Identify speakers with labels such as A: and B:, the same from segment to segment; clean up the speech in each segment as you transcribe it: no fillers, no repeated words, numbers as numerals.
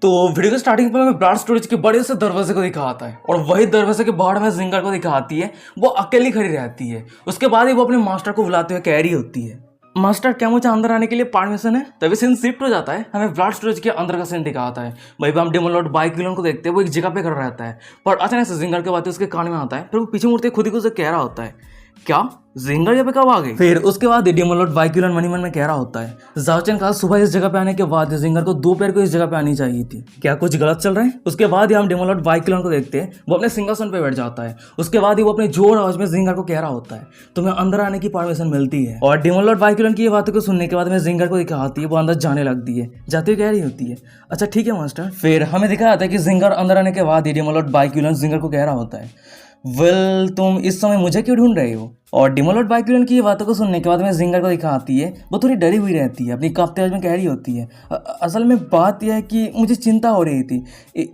A: तो वीडियो के स्टार्टिंग पर हमें ब्लाड स्टोरेज के बड़े से दरवाजे को दिखाता है और वही दरवाजे के बाहर में जिंगर को दिखाती है। वो अकेली खड़ी रहती है। उसके बाद ही वो अपने मास्टर को बुलाते हुए कह रही होती है, मास्टर क्या मुझे अंदर आने के लिए परमिशन है। तभी सीन शिफ्ट हो जाता है, हमें ब्लाड स्टोरेज के अंदर का सीन दिखाता है। वहीं पर हम डेमन लॉर्ड बाइक्यूलन को देखते हैं, वो एक जगह पे खड़ा रहता है पर अचानक से जिंगर की बातें उसके कान में आता है। फिर वो पीछे मुड़ते खुद ही को उसे कह रहा होता है, क्या जिंगर यहाँ पे कब आ गई। फिर उसके बाद डेमन लॉर्ड बाइक्यूलन मनी मन में कह रहा होता है, जाओ चैन का सुबह इस जगह पे आने के बाद जिंगर को दोपहर को इस जगह पे आनी चाहिए थी, क्या कुछ गलत चल रहा है। उसके बाद ही हम डेमन लॉर्ड बाइक्यूलन को देखते हैं, वो अपने सिंहासन पे बैठ जाता है। उसके बाद ही वो अपने जोर आवाज में जिंगर को कह रहा होता है, तुम्हें अंदर आने की परमिशन मिलती है। और डेमन लॉर्ड बाइक्यूलन की ये बातों को सुनने के बाद में जिंगर को दिखाती है, वो अंदर जाने लगती है। जाते हुए कह रही होती है, अच्छा ठीक है मास्टर। फिर हमें दिखाया जाता है कि जिंगर अंदर आने के बाद ही डेमन लॉर्ड बाइक्यूलन जिंगर को कह रहा होता है, वेल तुम इस समय मुझे क्यों ढूंढ रहे हो। और डेमन लॉर्ड बाइक्यूलन की ये बातों को सुनने के बाद में जिंगर को दिखाती है, वो थोड़ी डरी हुई रहती है, अपनी कांपते आवाज में कह रही होती है, असल में बात यह है कि मुझे चिंता हो रही थी,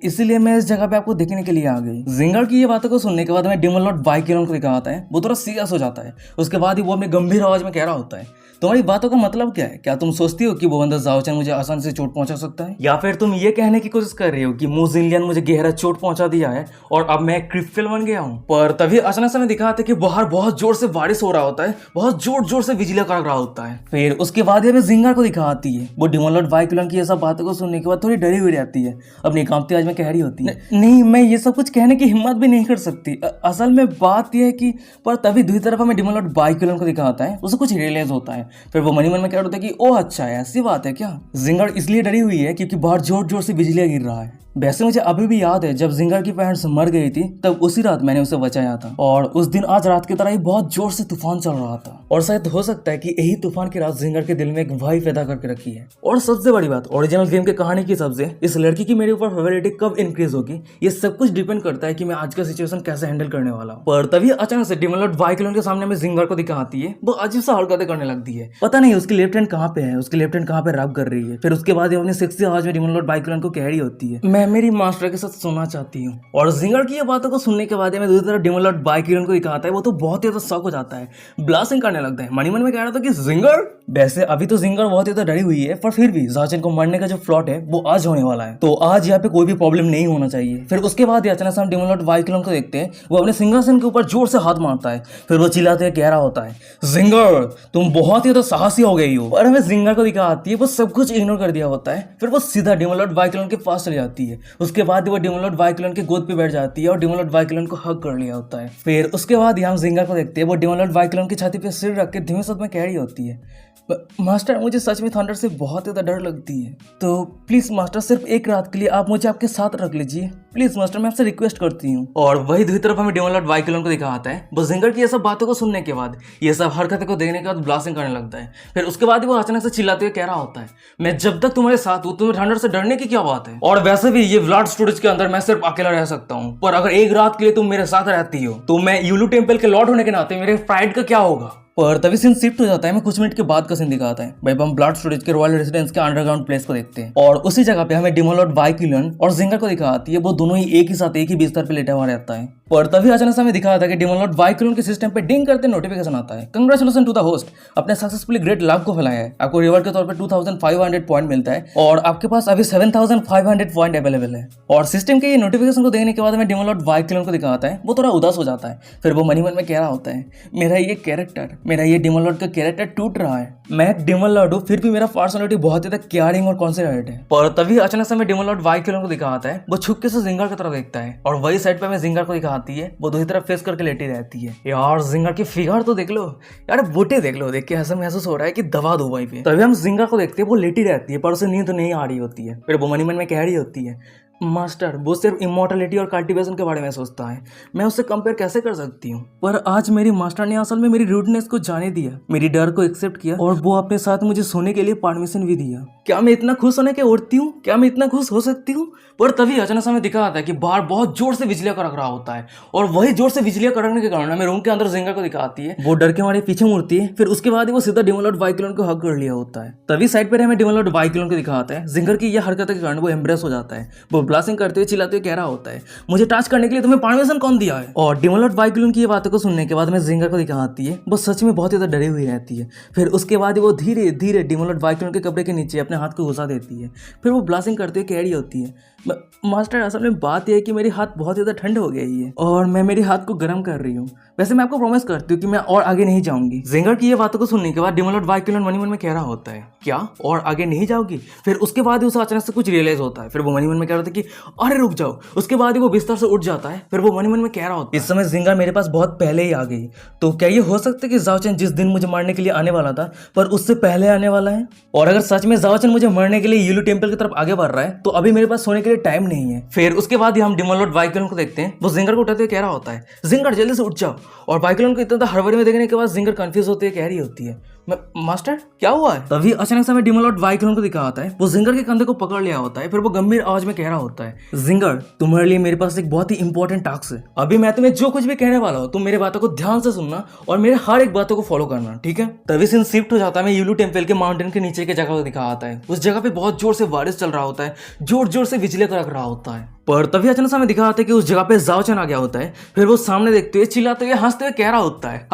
A: इसीलिए मैं इस जगह पे आपको देखने के लिए आ गई। जिंगर की ये बातों को सुनने के बाद में डेमन लॉर्ड बाइक्यूलन को दिखाता है, वो थोड़ा सीरियस हो जाता है। उसके बाद ही वो अपनी गंभीर आवाज में कह रहा होता है, तुम्हारी बातों का मतलब क्या है। क्या तुम सोचती हो कि वो बंदा जाओ चैन मुझे आसानी से चोट पहुंचा सकता है, या फिर तुम ये कहने की कोशिश कर रही हो कि मूजिलियन मुझे गहरा चोट पहुंचा दिया है और अब मैं क्रिप्टल बन गया हूँ। पर तभी अचानक से हमें दिखाते कि बाहर बहुत जोर से बारिश हो रहा होता है, बहुत जोर जोर से बिजली कड़क रहा होता है। फिर उसके बाद हमें जिंगर को दिखाती है, वो डेमन लॉर्ड बाइक्यूलन की ये सब बातों को सुनने के बाद थोड़ी डरी हुई रहती है, अपनी कांपती आवाज में कह रही होती है, नहीं मैं ये सब कुछ कहने की हिम्मत भी नहीं कर सकती, असल में बात यह है कि। पर तभी दूसरी तरफ हमें डेमन लॉर्ड बाइक्यूलन को दिखाता है, उसे कुछ रियलाइज होता है। फिर वो मनी मन में कह रहा होता है कि ओह अच्छा है, ऐसी बात है क्या। जिंगर इसलिए डरी हुई है क्योंकि बाहर जोर जोर से बिजलियां गिर रहा है। वैसे मुझे अभी भी याद है जब जिंगर की पेरेंट्स मर गई थी, तब उसी रात मैंने उसे बचाया था और उस दिन आज रात की तरह ही बहुत जोर से तूफान चल रहा था और शायद हो सकता है कि यही तूफान की रात जिंगर के दिल में एक भय पैदा करके रखी है। और सबसे बड़ी बात, ओरिजिनल गेम के कहानी के हिसाब से इस लड़की की मेरे ऊपर फेवरिटी कब इंक्रीज होगी, ये सब कुछ डिपेंड करता है कि मैं आज का सिचुएशन कैसे हैंडल करने वाला हूँ। पर तभी अचानक से डेमन लॉर्ड बाइक्यूलन के सामने में जिंगर को दिखाती है, वो अजीब सा हरकतें करने लगती है। पता नहीं उसकी लेफ्ट हैंड कहाँ पे है, उसकी लेफ्ट हैंड कहाँ पे रब कर रही है। फिर उसके बाद अपनी सेक्सी आवाज में डेमन लॉर्ड बाइक्यूलन को कह रही होती है, मैं मेरी मास्टर के साथ सोना चाहती हूँ। और जिंगर की ये बातों को सुनने के बाद मैं दूसरी तरफ डेमन लॉर्ड बाइक्यूलन को दिखाता है, वो तो बहुत ही ज्यादा शॉक हो जाता है, ब्लास्टिंग करने लगता है। मनी मन में कह रहा था कि जिंगर, वैसे अभी तो जिंगर बहुत ही ज्यादा डरी हुई है, पर फिर भी जाचन को मरने का जो प्लॉट है वो आज होने वाला है, तो आज यहाँ पे कोई भी प्रॉब्लम नहीं होना चाहिए। फिर उसके बाद अचानक से हम डेमन लॉर्ड बाइक्यूलन को देखते हैं, वो अपने सिंहासन के ऊपर जोर से हाथ मारता है। फिर वो चिल्लाते हुए कह रहा होता है, जिंगर तुम बहुत ही ज्यादा साहसी हो गई हो। और हमें जिंगर को दिखाती है, वो सब कुछ इग्नोर कर दिया होता है। फिर वो सीधा डेमन लॉर्ड बाइक्यूलन के पास चली जाती है। उसके बाद वो डेमन लॉर्ड बाइक्यूलन के गोद पे बैठ जाती है और डेमन लॉर्ड बाइक्यूलन को हग कर लिया होता है। फिर उसके बाद हम जिंगर को देखते हैं, वो डेमन लॉर्ड बाइक्यूलन की छाती पे सिर रख के धीमे साथ में कह रही होती है, मास्टर मुझे सच में थंडर से बहुत ज़्यादा डर लगती है, तो प्लीज़ मास्टर सिर्फ एक रात के लिए आप मुझे आपके साथ रख लीजिए, प्लीज़ मास्टर मैं आपसे रिक्वेस्ट करती हूँ। और वही दूसरी तरफ हमें डेमन लॉर्ड बाइक्यूलन को दिखाता है, वो जिंगर की ये सब बातों को सुनने के बाद, ये सब हरकतें को देखने के बाद ब्लास्टिंग करने लगता है। फिर उसके बाद वो अचानक से चिल्लाते हुए कह रहा होता है, मैं जब तक तुम्हारे साथ हूँ तुम्हें थंडर से डरने की क्या बात है। और वैसे भी ये ब्लाड स्टोरेज के अंदर मैं सिर्फ अकेला रह सकता हूँ, पर अगर एक रात के लिए तुम मेरे साथ रहती हो तो मैं यूलू टेम्पल के लॉर्ड होने के नाते मेरे प्राइड का क्या होगा। पर तभी सीन शिफ्ट हो जाता है, हमें कुछ मिनट के बाद का सीन दिखाता है। भाई हम ब्लाड स्टोरेज के रॉयल रेजिडेंस के अंडरग्राउंड प्लेस को देखते हैं और उसी जगह पे हमें डेमन लॉर्ड बाइक्यूलन और जिंगर को दिखाती है, वो दोनों ही एक ही साथ एक ही बिस्तर पे लेटा हुआ रहता है। पर तभी अचानक से हमें दिखाया था कि डेमन लॉर्ड बाइक्यूलन के सिस्टम पे डिंग करते नोटिफिकेशन आता है, कंग्रेचुलेशन टू द होस्ट, आपने सक्सेसफुली ग्रेट लाभ को फैलाया है, आपको रिवॉर्ड के तौर पे 2500 पॉइंट मिलता है और आपके पास अभी 7500 पॉइंट अवेलेबल है। और सिस्टम के ये नोटिफिकेशन को देखने के बाद हमें डेमन लॉर्ड बाइक्यूलन को दिखाता है, वो थोड़ा उदास हो जाता है। फिर वो मनी मन में कह रहा होता है, मेरा ये डेमन लॉर्ड का कैरेक्टर टूट रहा है, मैं एक डेमन लॉर्ड हूँ फिर भी मेरा पर्सनालिटी बहुत ज्यादा केयरिंग और कॉन्सिडरेट है। पर तभी अचानक से हमें डेमन लॉर्ड बाइक्यूलन को दिखाता है, वो छुपके से जिंगर की तरफ देखता है और वही साइड पे हमें जिंगर को दिखाती है, वो दूसरी तरफ फेस करके लेटी रहती है। यार जिंगर की फिगर तो देख लो यार, बूटे देख लो, देख के ऐसा महसूस हो रहा है कि दबा दो वहीं पे। तभी हम जिंगर को देखते हैं, वो लेटी रहती है पर उसे नींद नहीं आ रही होती है। फिर वो मनी मन में कह रही होती है, मास्टर वो सिर्फ इमॉर्टलिटी और कल्टिवेशन के बारे में सोचता है, मैं उससे कंपेयर कैसे कर सकती हूँ। पर आज मेरी मास्टर ने असल में मेरी रूडनेस को जाने दिया, मेरी डर को एक्सेप्ट किया और वो अपने साथ मुझे सोने के लिए परमिशन भी दिया। क्या मैं इतना खुश होने के उठती हूँ, क्या मैं इतना खुश हो सकती हूँ। पर तभी अचानक हमें दिखा आता है कि बाहर बहुत जोर से बिजलियां कड़क रहा होता है और वही जोर से बिजलियां कड़कने के कारण हमें रूम के अंदर जिंगर को दिखाती है, वो डर के हमारे पीछे मुड़ती है। फिर उसके बाद वो सीधा डेमन लॉर्ड बाइक्यूलन को हग कर लिया होता है। तभी साइड पर हमें डेमन लॉर्ड बाइक्यूलन को दिखाता है, जिंगर की यह हरकत के कारण वो एम्ब्रेस हो जाता है, वो ब्लास्टिंग करते हुए चिल्लाते हुए कह रहा होता है, मुझे टच करने के लिए तुम्हें परमिशन कौन दिया है। और डिमोलॉर्ड वाइक्यूलन की ये बातों को सुनने के बाद में जिंगर को दिखाती है वो सच में बहुत ज़्यादा डरी हुई रहती है। फिर उसके बाद वो धीरे धीरे डिमोलॉर्ड वाइक्यूलन के कपड़े के नीचे अपने हाथ को घुसा देती है। फिर वो ब्लास्टिंग करते हुए कह रही होती है, मास्टर असल में बात यह है कि मेरी हाथ बहुत ज़्यादा ठंड हो गई है और मैं मेरे हाथ को गर्म कर रही हूँ। वैसे मैं आपको प्रॉमिस करती हूँ कि मैं और आगे नहीं जाऊंगी। जिंगर की ये बातों को सुनने के बाद डिमोलॉर्ड वाइक्यूलन मनी मन में कह रहा होता है, क्या और आगे नहीं जाओगी। फिर उसके बाद ही उसे अचानक से कुछ रियलाइज होता है। फिर वो मनी मन में कह रहा था कि अरे रुक जाओ। उसके बाद ही वो बिस्तर से उठ जाता है। फिर वो मनी मन में कह रहा होता है, इस समय जिंगर मेरे पास बहुत पहले ही आ गई, तो क्या ये हो सकता है कि जाओ चैन जिस दिन मुझे मारने के लिए आने वाला था पर उससे पहले आने वाला है। और अगर सच में जाओ चैन मुझे मारने के लिए येलो टेंपल की तरफ आगे बढ़ रहा है तो अभी मेरे पास सोने के लिए टाइम नहीं है। फिर उसके बाद ही हम डिमोलॉर्ड वाइक्यूलन को देखते हैं। वो जिंगर को उठाते हुए कह रहा होता है, जिंगर जल्दी से उठ जाओ। और वाइक्यूलन को इतना हड़बड़ी में देखने के बाद जिंगर कंफ्यूज होती है, कह रही होती है, मास्टर क्या हुआ है। तभी अचानक से हमें डिमोलॉर्ड वाइक्यूलन को दिखा होता है। वो जिंगर के कंधे को पकड़ लिया होता है। फिर वो गंभीर आवाज में कह रहा होता है, जिंगर तुम्हारे लिए मेरे पास एक बहुत ही इंपॉर्टेंट टास्क है। अभी मैं तुम्हें जो कुछ भी कहने वाला हूँ तुम मेरे बातों को ध्यान से सुनना और मेरे हर एक बातों को फॉलो करना, ठीक है। तभी सीन शिफ्ट हो जाता है। मैं येलो टेंपल के माउंटेन के नीचे की जगह को दिखा आता है। उस जगह पे बहुत जोर से बारिश चल रहा होता है, जोर जोर से बिजली कड़क रहा होता है। पर तभी अचानक हमें दिखाते हैं कि उस जगह पे जाओ चैन आ गया होता है। फिर वो सामने देखते हुए चिल्लाते हुए हंसते हुए कह रहा होता है,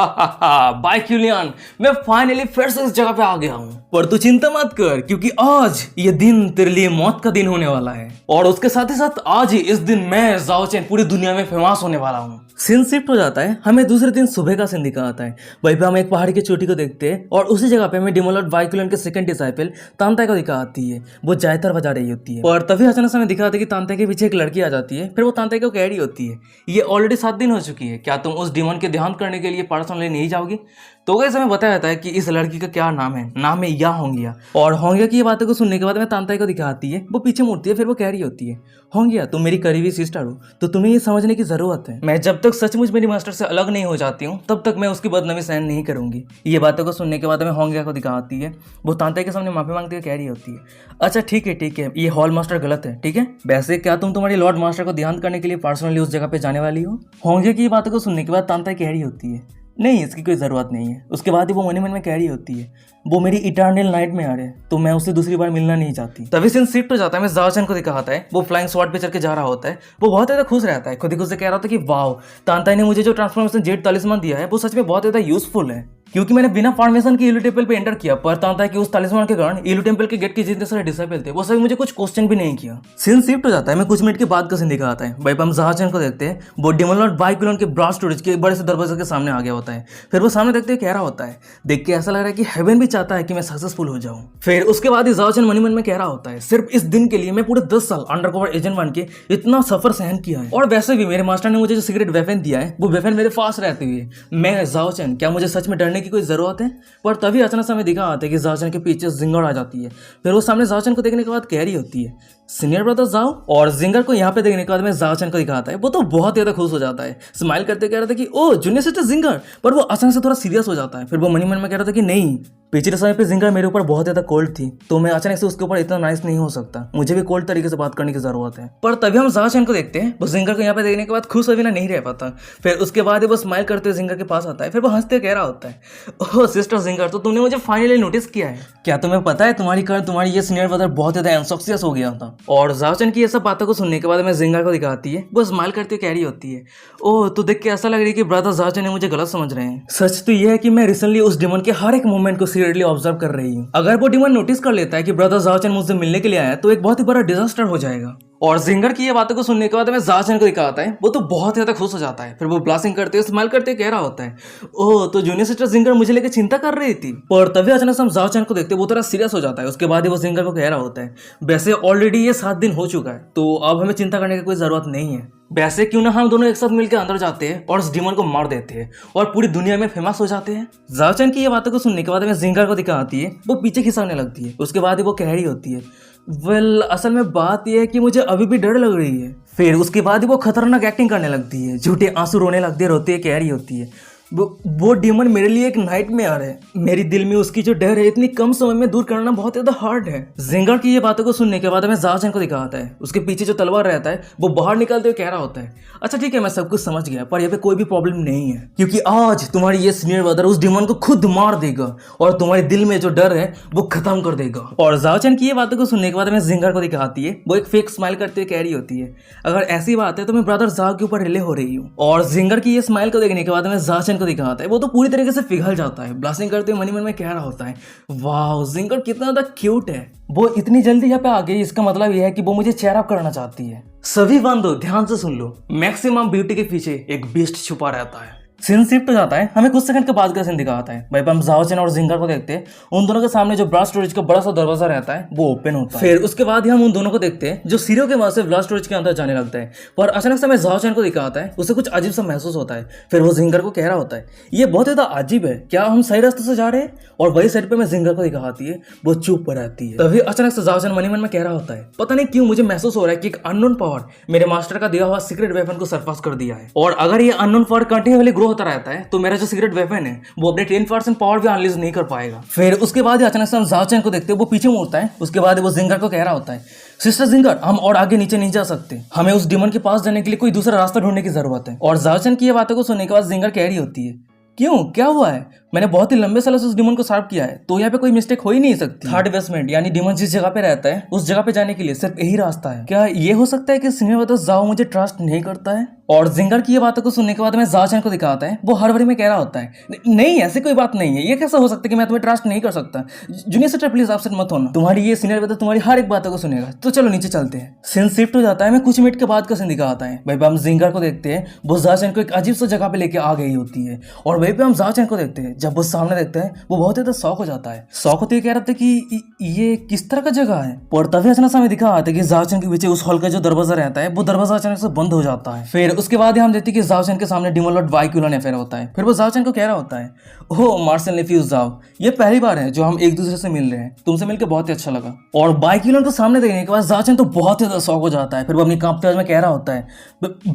A: वाइक्यूलियन मैं फाइनली फिर से इस जगह पे आ गया हूँ। पर तू चिंता मत कर क्योंकि आज ये दिन तेरे लिए मौत का दिन होने वाला है और उसके साथ ही साथ आज ही इस दिन मैं जाओ चैन पूरी दुनिया में फेमस होने वाला हूँ। सीन शिफ्ट हो जाता है। हमें दूसरे दिन सुबह का सीन दिखाता है। वहीं पे हम एक पहाड़ी की चोटी को देखते हैं और उसी जगह पे हमें डिमोलॉर्ड वाइक्यूलन के सेकंड डिसाइपल तांता को दिखाती है। वो जायतर बजा रही होती है और तभी अचानक हमें दिखाते हैं कि तांता के पीछे एक लड़की आ जाती है। फिर वो तांता को कह रही होती है, ये ऑलरेडी 7 दिन हो चुकी है, क्या तुम उस डिमन के ध्यान करने के लिए पर्सनली नहीं जाओगी। तो गाइस हमें बताया जाता है कि इस लड़की का क्या नाम है, नाम है या होंगिया। और होंगिया की ये बातों को सुनने के बाद मैं तांता को दिखाती है। वो पीछे मुड़ती है। फिर वो कह रही होती है, होंगिया तुम मेरी करीबी सिस्टर हो तो तुम्हें ये समझने की जरूरत है, मैं जब तक सचमुच मेरी मास्टर से अलग नहीं हो जाती हूँ तब तक मैं उसकी बदनामी सहन नहीं करूंगी। ये बातों को सुनने के बाद हमें होंगिया को दिखाती है। वो तांता के सामने माफी मांगती हुई कह रही होती है, अच्छा ठीक है ये हॉल मास्टर गलत है, ठीक है। वैसे क्या तुम तुम्हारी लॉर्ड मास्टर को ध्यान करने के लिए पर्सनली उस जगह पे जाने वाली हो। होंगिया की ये बातों को सुनने के बाद तांता कह रही होती है, नहीं इसकी कोई ज़रूरत नहीं है। उसके बाद ही वो मन में कह रही होती है, वो मेरी इटर्नल नाइट में आ रहे हैं तो मैं उससे दूसरी बार मिलना नहीं चाहती। तभी सीन शिफ्ट हो जाता है। मैं जाओ चैन को दिखाता है। वो फ्लाइंग स्वॉर्ड पे चढ़ के जा रहा होता है। वो बहुत ज़्यादा खुश रहता है। खुद ही खुद से कह रहा था कि वाह तांताई ने मुझे जो ट्रांसफॉर्मेशन जेड तालिस्मान दिया है वो सच में बहुत ज़्यादा यूजफुल है क्योंकि मैंने बिना फॉर्मेशन के येलो टेंपल पे एंटर किया पर तांता के उस तालिस्मान के कारण येलो टेंपल के गेट के जितने सारे डिसाइपल थे वो सभी मुझे कुछ क्वेश्चन भी नहीं किया। सीन शिफ्ट हो जाता है। मैं कुछ मिनट के बाद का सीन दिखाता है। भाई हम जाओ चैन को देखते हैं। वो डिमोलॉर्ड वाइक्यूलन के ब्रास स्टोरेज के बड़े से दरवाजे के सामने आ गया होता है। फिर वो सामने देखते हुए कह रहा होता है, देख के ऐसा लग रहा है कि हेवन भी चाहता है कि मैं सक्सेसफुल हो जाऊं। फिर उसके बाद ही जाओ चैन मन में कह रहा होता है, सिर्फ इस दिन के लिए मैं पूरे 10 साल अंडरकवर एजेंट बन के इतना सफर सहन किया है और वैसे भी मेरे मास्टर ने मुझे जो सीक्रेट वेपन दिया है वो वेपन मेरे पास रहते हुए मैं जाओ चैन क्या मुझे सच में डरने की कोई जरूरत है। पर तभी अचानक हमें दिखा आता है कि जाओ चैन के पीछे जिंगर आ जाती है। फिर वो सामने जाओ चैन को देखने के बाद कह रही होती है, सीनियर ब्रदर जाओ। और जिंगर को यहाँ पे देखने के बाद मैं जाओ चैन को दिखाता है। वो तो बहुत ज्यादा खुश हो जाता है, स्माइल करते कह रहा था कि ओ जूनियर सिस्टर जिंगर। पर वो अचानक से थोड़ा सीरियस हो जाता है। फिर वो मन में कह रहा था कि नहीं, पिछले समय पे जिंगर मेरे ऊपर बहुत ज्यादा कोल्ड थी तो मैं अचानक से उसके ऊपर इतना नाइस नहीं हो सकता, मुझे भी कोल्ड तरीके से बात करने की जरूरत है। पर तभी हम जाओ चैन को देखते हैं। वो जिंगर को यहाँ पे देखने के बाद खुश अभी ना नहीं रह पाता। फिर उसके बाद वो स्माइल करते हुए जिंगर के पास आता है। फिर वो हंसते कह रहा होता है, ओह सिस्टर जिंगर तो तुमने मुझे फाइनली नोटिस किया है। क्या तुम्हें पता है तुम्हारी कारण तुम्हारी ये सीनियर ब्रदर बहुत ज्यादा एनसॉक्सियस हो गया था। और जाओ चैन की ये सब बातों को सुनने के बाद मैं जिंगर को दिखाती है। वो स्माइल करते हुए कह रही होती है, ओह तो देख के ऐसा लग रही है कि ब्रदर जाओ चैन मुझे गलत समझ रहे हैं। सच तो यह है कि मैं रिसेंटली उस डिमन के हर एक मूवमेंट को सीरियसली ऑब्जर्व कर रही हूँ। अगर वो डिमन नोटिस कर लेता है कि ब्रदर जाओ चैन मुझसे मिलने के लिए आया तो एक बहुत ही बड़ा डिजास्टर हो जाएगा। और जिंगर की ये बातों को सुनने के बाद मैं जाओ चैन को दिखाता है। वो तो बहुत ज्यादा खुश हो जाता है। फिर वो ब्लास्टिंग करते हुए स्माइल करते कह रहा होता है, ओह तो जूनियर सिस्टर जिंगर मुझे लेकर चिंता कर रही थी। पर तभी अचानक हम जाओ चैन को देखते वो थोड़ा सीरियस हो जाता है। उसके बाद ही वो जिंगर को कह रहा होता है, वैसे ऑलरेडी ये 7 दिन हो चुका है तो अब हमें चिंता करने की कोई जरूरत नहीं है। वैसे क्यों ना हम दोनों एक साथ मिलकर अंदर जाते हैं और उस डिमन को मार देते हैं और पूरी दुनिया में फेमस हो जाते हैं। जाओ चैन की ये बातों को सुनने के बाद मैं जिंगर को दिखाती है। वो पीछे खिसकने लगती है। उसके बाद ही वो कह रही होती है, वेल असल में बात यह है कि मुझे अभी भी डर लग रही है। फिर उसके बाद ही वो खतरनाक एक्टिंग करने लगती है, झूठे आंसू रोने लगती है, रोती है, कह रही होती है, वो डीमन मेरे लिए एक नाइटमेयर है। मेरी दिल में उसकी जो डर है इतनी कम समय में दूर करना बहुत ज्यादा हार्ड है। जिंगर की ये बातों को सुनने के बाद हमें जाओ चैन को दिखाता है, उसके पीछे जो तलवार रहता है वो बाहर निकालते हुए कह रहा होता है, अच्छा ठीक है मैं सब कुछ समझ गया, पर यहाँ पे कोई भी प्रॉब्लम नहीं है, क्योंकि आज तुम्हारी ये सीनियर ब्रदर उस डीमन को खुद मार देगा और तुम्हारे दिल में जो डर है वो खत्म कर देगा। और जाओ चैन की ये बातों को सुनने के बाद हमें जिंगर को दिखाती है, वो एक फेक स्माइल करते हुए कह रही होती है, अगर ऐसी बात है तो मैं ब्रदर जाओ के ऊपर रिले हो रही हूँ। और जिंगर की ये स्माइल को देखने के बाद हमें जाओ चैन को दिखाता है, वो तो पूरी तरीके से पिघल जाता है, ब्लास्टिंग करते हुए मन में कह रहा होता है, वाह जिंगर कितना ज्यादा क्यूट है, वो इतनी जल्दी यहाँ पे आ गई, इसका मतलब यह है कि वो मुझे चेयर अप करना चाहती है। सभी बंदो ध्यान से सुन लो, मैक्सिमम ब्यूटी के पीछे एक बीस्ट छुपा रहता है। सीन शिफ्ट हो जाता है, हमें कुछ सेकंड के बाद का सीन दिखाता है। भाई हम जाओ चैन और जिंगर को देखते हैं, उन दोनों के सामने जो ब्लास्ट स्टोरेज का बड़ा सा दरवाजा रहता है वो ओपन होता है। फिर उसके बाद ही हम उन दोनों को देखते हैं जो सीढ़ियों के वहां से ब्लास्ट स्टोरेज के अंदर जाने लगता है, पर अचानक से हमें जाओ चैन को दिखाता है, उसे कुछ अजीब सा महसूस होता है। फिर वो जिंगर को कह रहा होता है, ये बहुत ज्यादा अजीब है, क्या हम सही रास्ते से जा रहे हैं? और वही साइड पे मैं जिंगर को दिखाती है, वो चुप रहती है। तभी अचानक से जाओ चैन मन में कह रहा होता है, पता नहीं क्यों मुझे महसूस हो रहा है कि एक अननोन पावर मेरे मास्टर का दिया हुआ सीक्रेट वेपन को सरपास कर दिया है, और अगर ये अननोन पावर कंटिन्यूअली ग्रो होता रहता है तो मेरा जो सीक्रेट वेपन है वो अपने 10% पावर भी अनलीज नहीं कर पाएगा। फिर उसके बाद अचानक से हम जाओ चैन को देखते हैं, वो पीछे मुड़ता है, उसके बाद वो जिंगर को कह रहा होता है, सिस्टर जिंगर हम और आगे नीचे नहीं जा सकते, हमें उस डीमन के पास जाने के लिए कोई दूसरा रास्ता ढूंढने की जरूरत है। और जाओ चैन की ये बातों को सुनने के बाद जिंगर कह रही होती है, क्यों क्या हुआ है? मैंने बहुत ही लंबे सालों से उस डीमन को शार्प किया है, तो यहाँ पे कोई मिस्टेक हो ही नहीं सकती। थर्ड बेसमेंट यानी डीमन जिस जगह पे रहता है उस जगह पे जाने के लिए सिर्फ यही रास्ता है। क्या ये हो सकता है कि सीनियर ब्रदर जाओ मुझे ट्रस्ट नहीं करता है? और जिंगर की ये बातों को सुनने के बाद हमें जाओ चैन को दिखाता है, वो हर बारी में कह रहा होता है, नहीं ऐसी कोई बात नहीं है, ये कैसा हो सकता है कि मैं तुम्हें ट्रस्ट नहीं कर सकता? जूनियर सिस्टर प्लीज अपसेट मत होना, तुम्हारी ये सीनियर ब्रदर तुम्हारी हर एक बातों को सुनेगा। तो चलो नीचे चलते हैं। सीन शिफ्ट हो जाता है, हमें कुछ मिनट के बाद का सीन दिखाता है। भाई हम जिंगर को देखते हैं, वो जाओ चैन को एक अजीब सा जगह पे लेके आ गई होती है, और वहीं पे हम जाओ चैन को देखते हैं। जब वो सामने देखते हैं वो बहुत ज्यादा शौक हो जाता है, शौक होते कह रहा था कि ये किस तरह का जगह है। और तभी अचानक से हमें दिखा आता है कि जाओ चैन के पीछे उस हॉल का जो दरवाजा रहता है वो दरवाजा अचानक से बंद हो जाता है। फिर उसके बाद हम देखते हैं कि जाओ चैन के सामने डीमन लॉर्ड वाइक्यूलन अफेयर होता है। फिर वो जाओ चैन को कह रहा होता है, ओह मार्शल नेफ्यूज जाओ, ये पहली बार है जो हम एक दूसरे से मिल रहे हैं, तुमसे मिलकर बहुत ही अच्छा लगा। और वाइक्यूलन को सामने देखने के बाद जाओ चैन तो बहुत ज्यादा शौक हो जाता है। फिर वो अपनी कांपते आवाज में कह रहा होता है,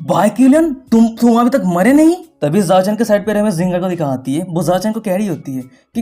A: वाइक्यूलन तुम अभी तक मरे नहीं? तभी जाओ चैन के साइड पे हमें जिंगर को दिखाती है, वो जाओ चैन को कह रही होती है कि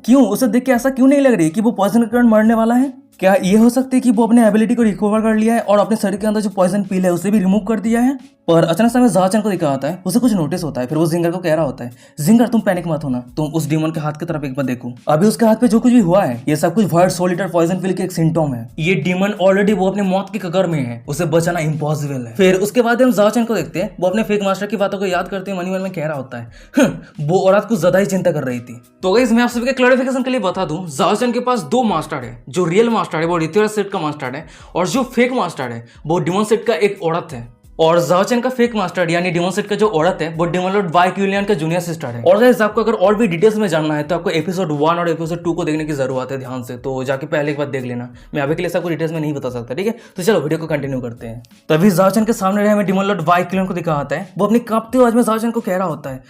A: क्यों उसे देख के ऐसा क्यों नहीं लग रही कि वो पॉइजन के कारण मरने वाला है? क्या ये हो सकता है कि वो अपने एबिलिटी को रिकवर कर लिया है और अपने शरीर के अंदर जो पॉइजन पील है उसे भी रिमूव कर दिया है? पर अचानक से हमें जाओ चैन को दिखाता है, उसे कुछ नोटिस होता है। फिर वो जिंगर को कह रहा होता है, जिंगर तुम पैनिक मत होना, तुम उस डीमन के हाथ की तरफ एक बार देखो, अभी उसके हाथ पे जो कुछ भी हुआ है ये सब कुछ वाइट सोलिटर पॉइजन पील के एक सिम्टम है। ये डीमन ऑलरेडी वो अपने मौत की कगार में है, उसे बचाना इम्पॉसिबल है। फिर उसके बाद हम जाओ चैन को देखते हैं, वो अपने फेक मास्टर की बातों को याद करते हुए मन में कह रहा होता है, वो औरत कुछ ज्यादा ही चिंता कर रही थी। तो गाइस मैं आप सभी के क्लैरिफिकेशन के लिए बता दूं, जाओ चैन के पास दो मास्टर है, जो रियल मास्टर है वो रित्युराज सेट का मास्टर है, और जो फेक मास्टर है वो डीमन सेट का एक औरत है। और जाओ चैन का फेक मास्टर यानी डीमन सेट का जो औरत है वो डीमन लॉर्ड वाइक्यूलियन का जूनियर सिस्टर है। और गाइस आपको अगर और भी डिटेल्स में जानना है तो आपको एपिसोड 1 और एपिसोड 2 को देखने की जरूरत है ध्यान से, तो जाके पहले एक बार देख लेना, मैं अभी के लिए सबको डिटेल्स में नहीं बता सकता, ठीक है? तो चलो वीडियो को कंटिन्यू करते हैं। तभी जाओ चैन के सामने रहे हमें डीमन लॉर्ड वाइक्यूलियन को दिखाता है, वो अपनी कांपती आवाज में जाओ चैन को कह रहा होता है,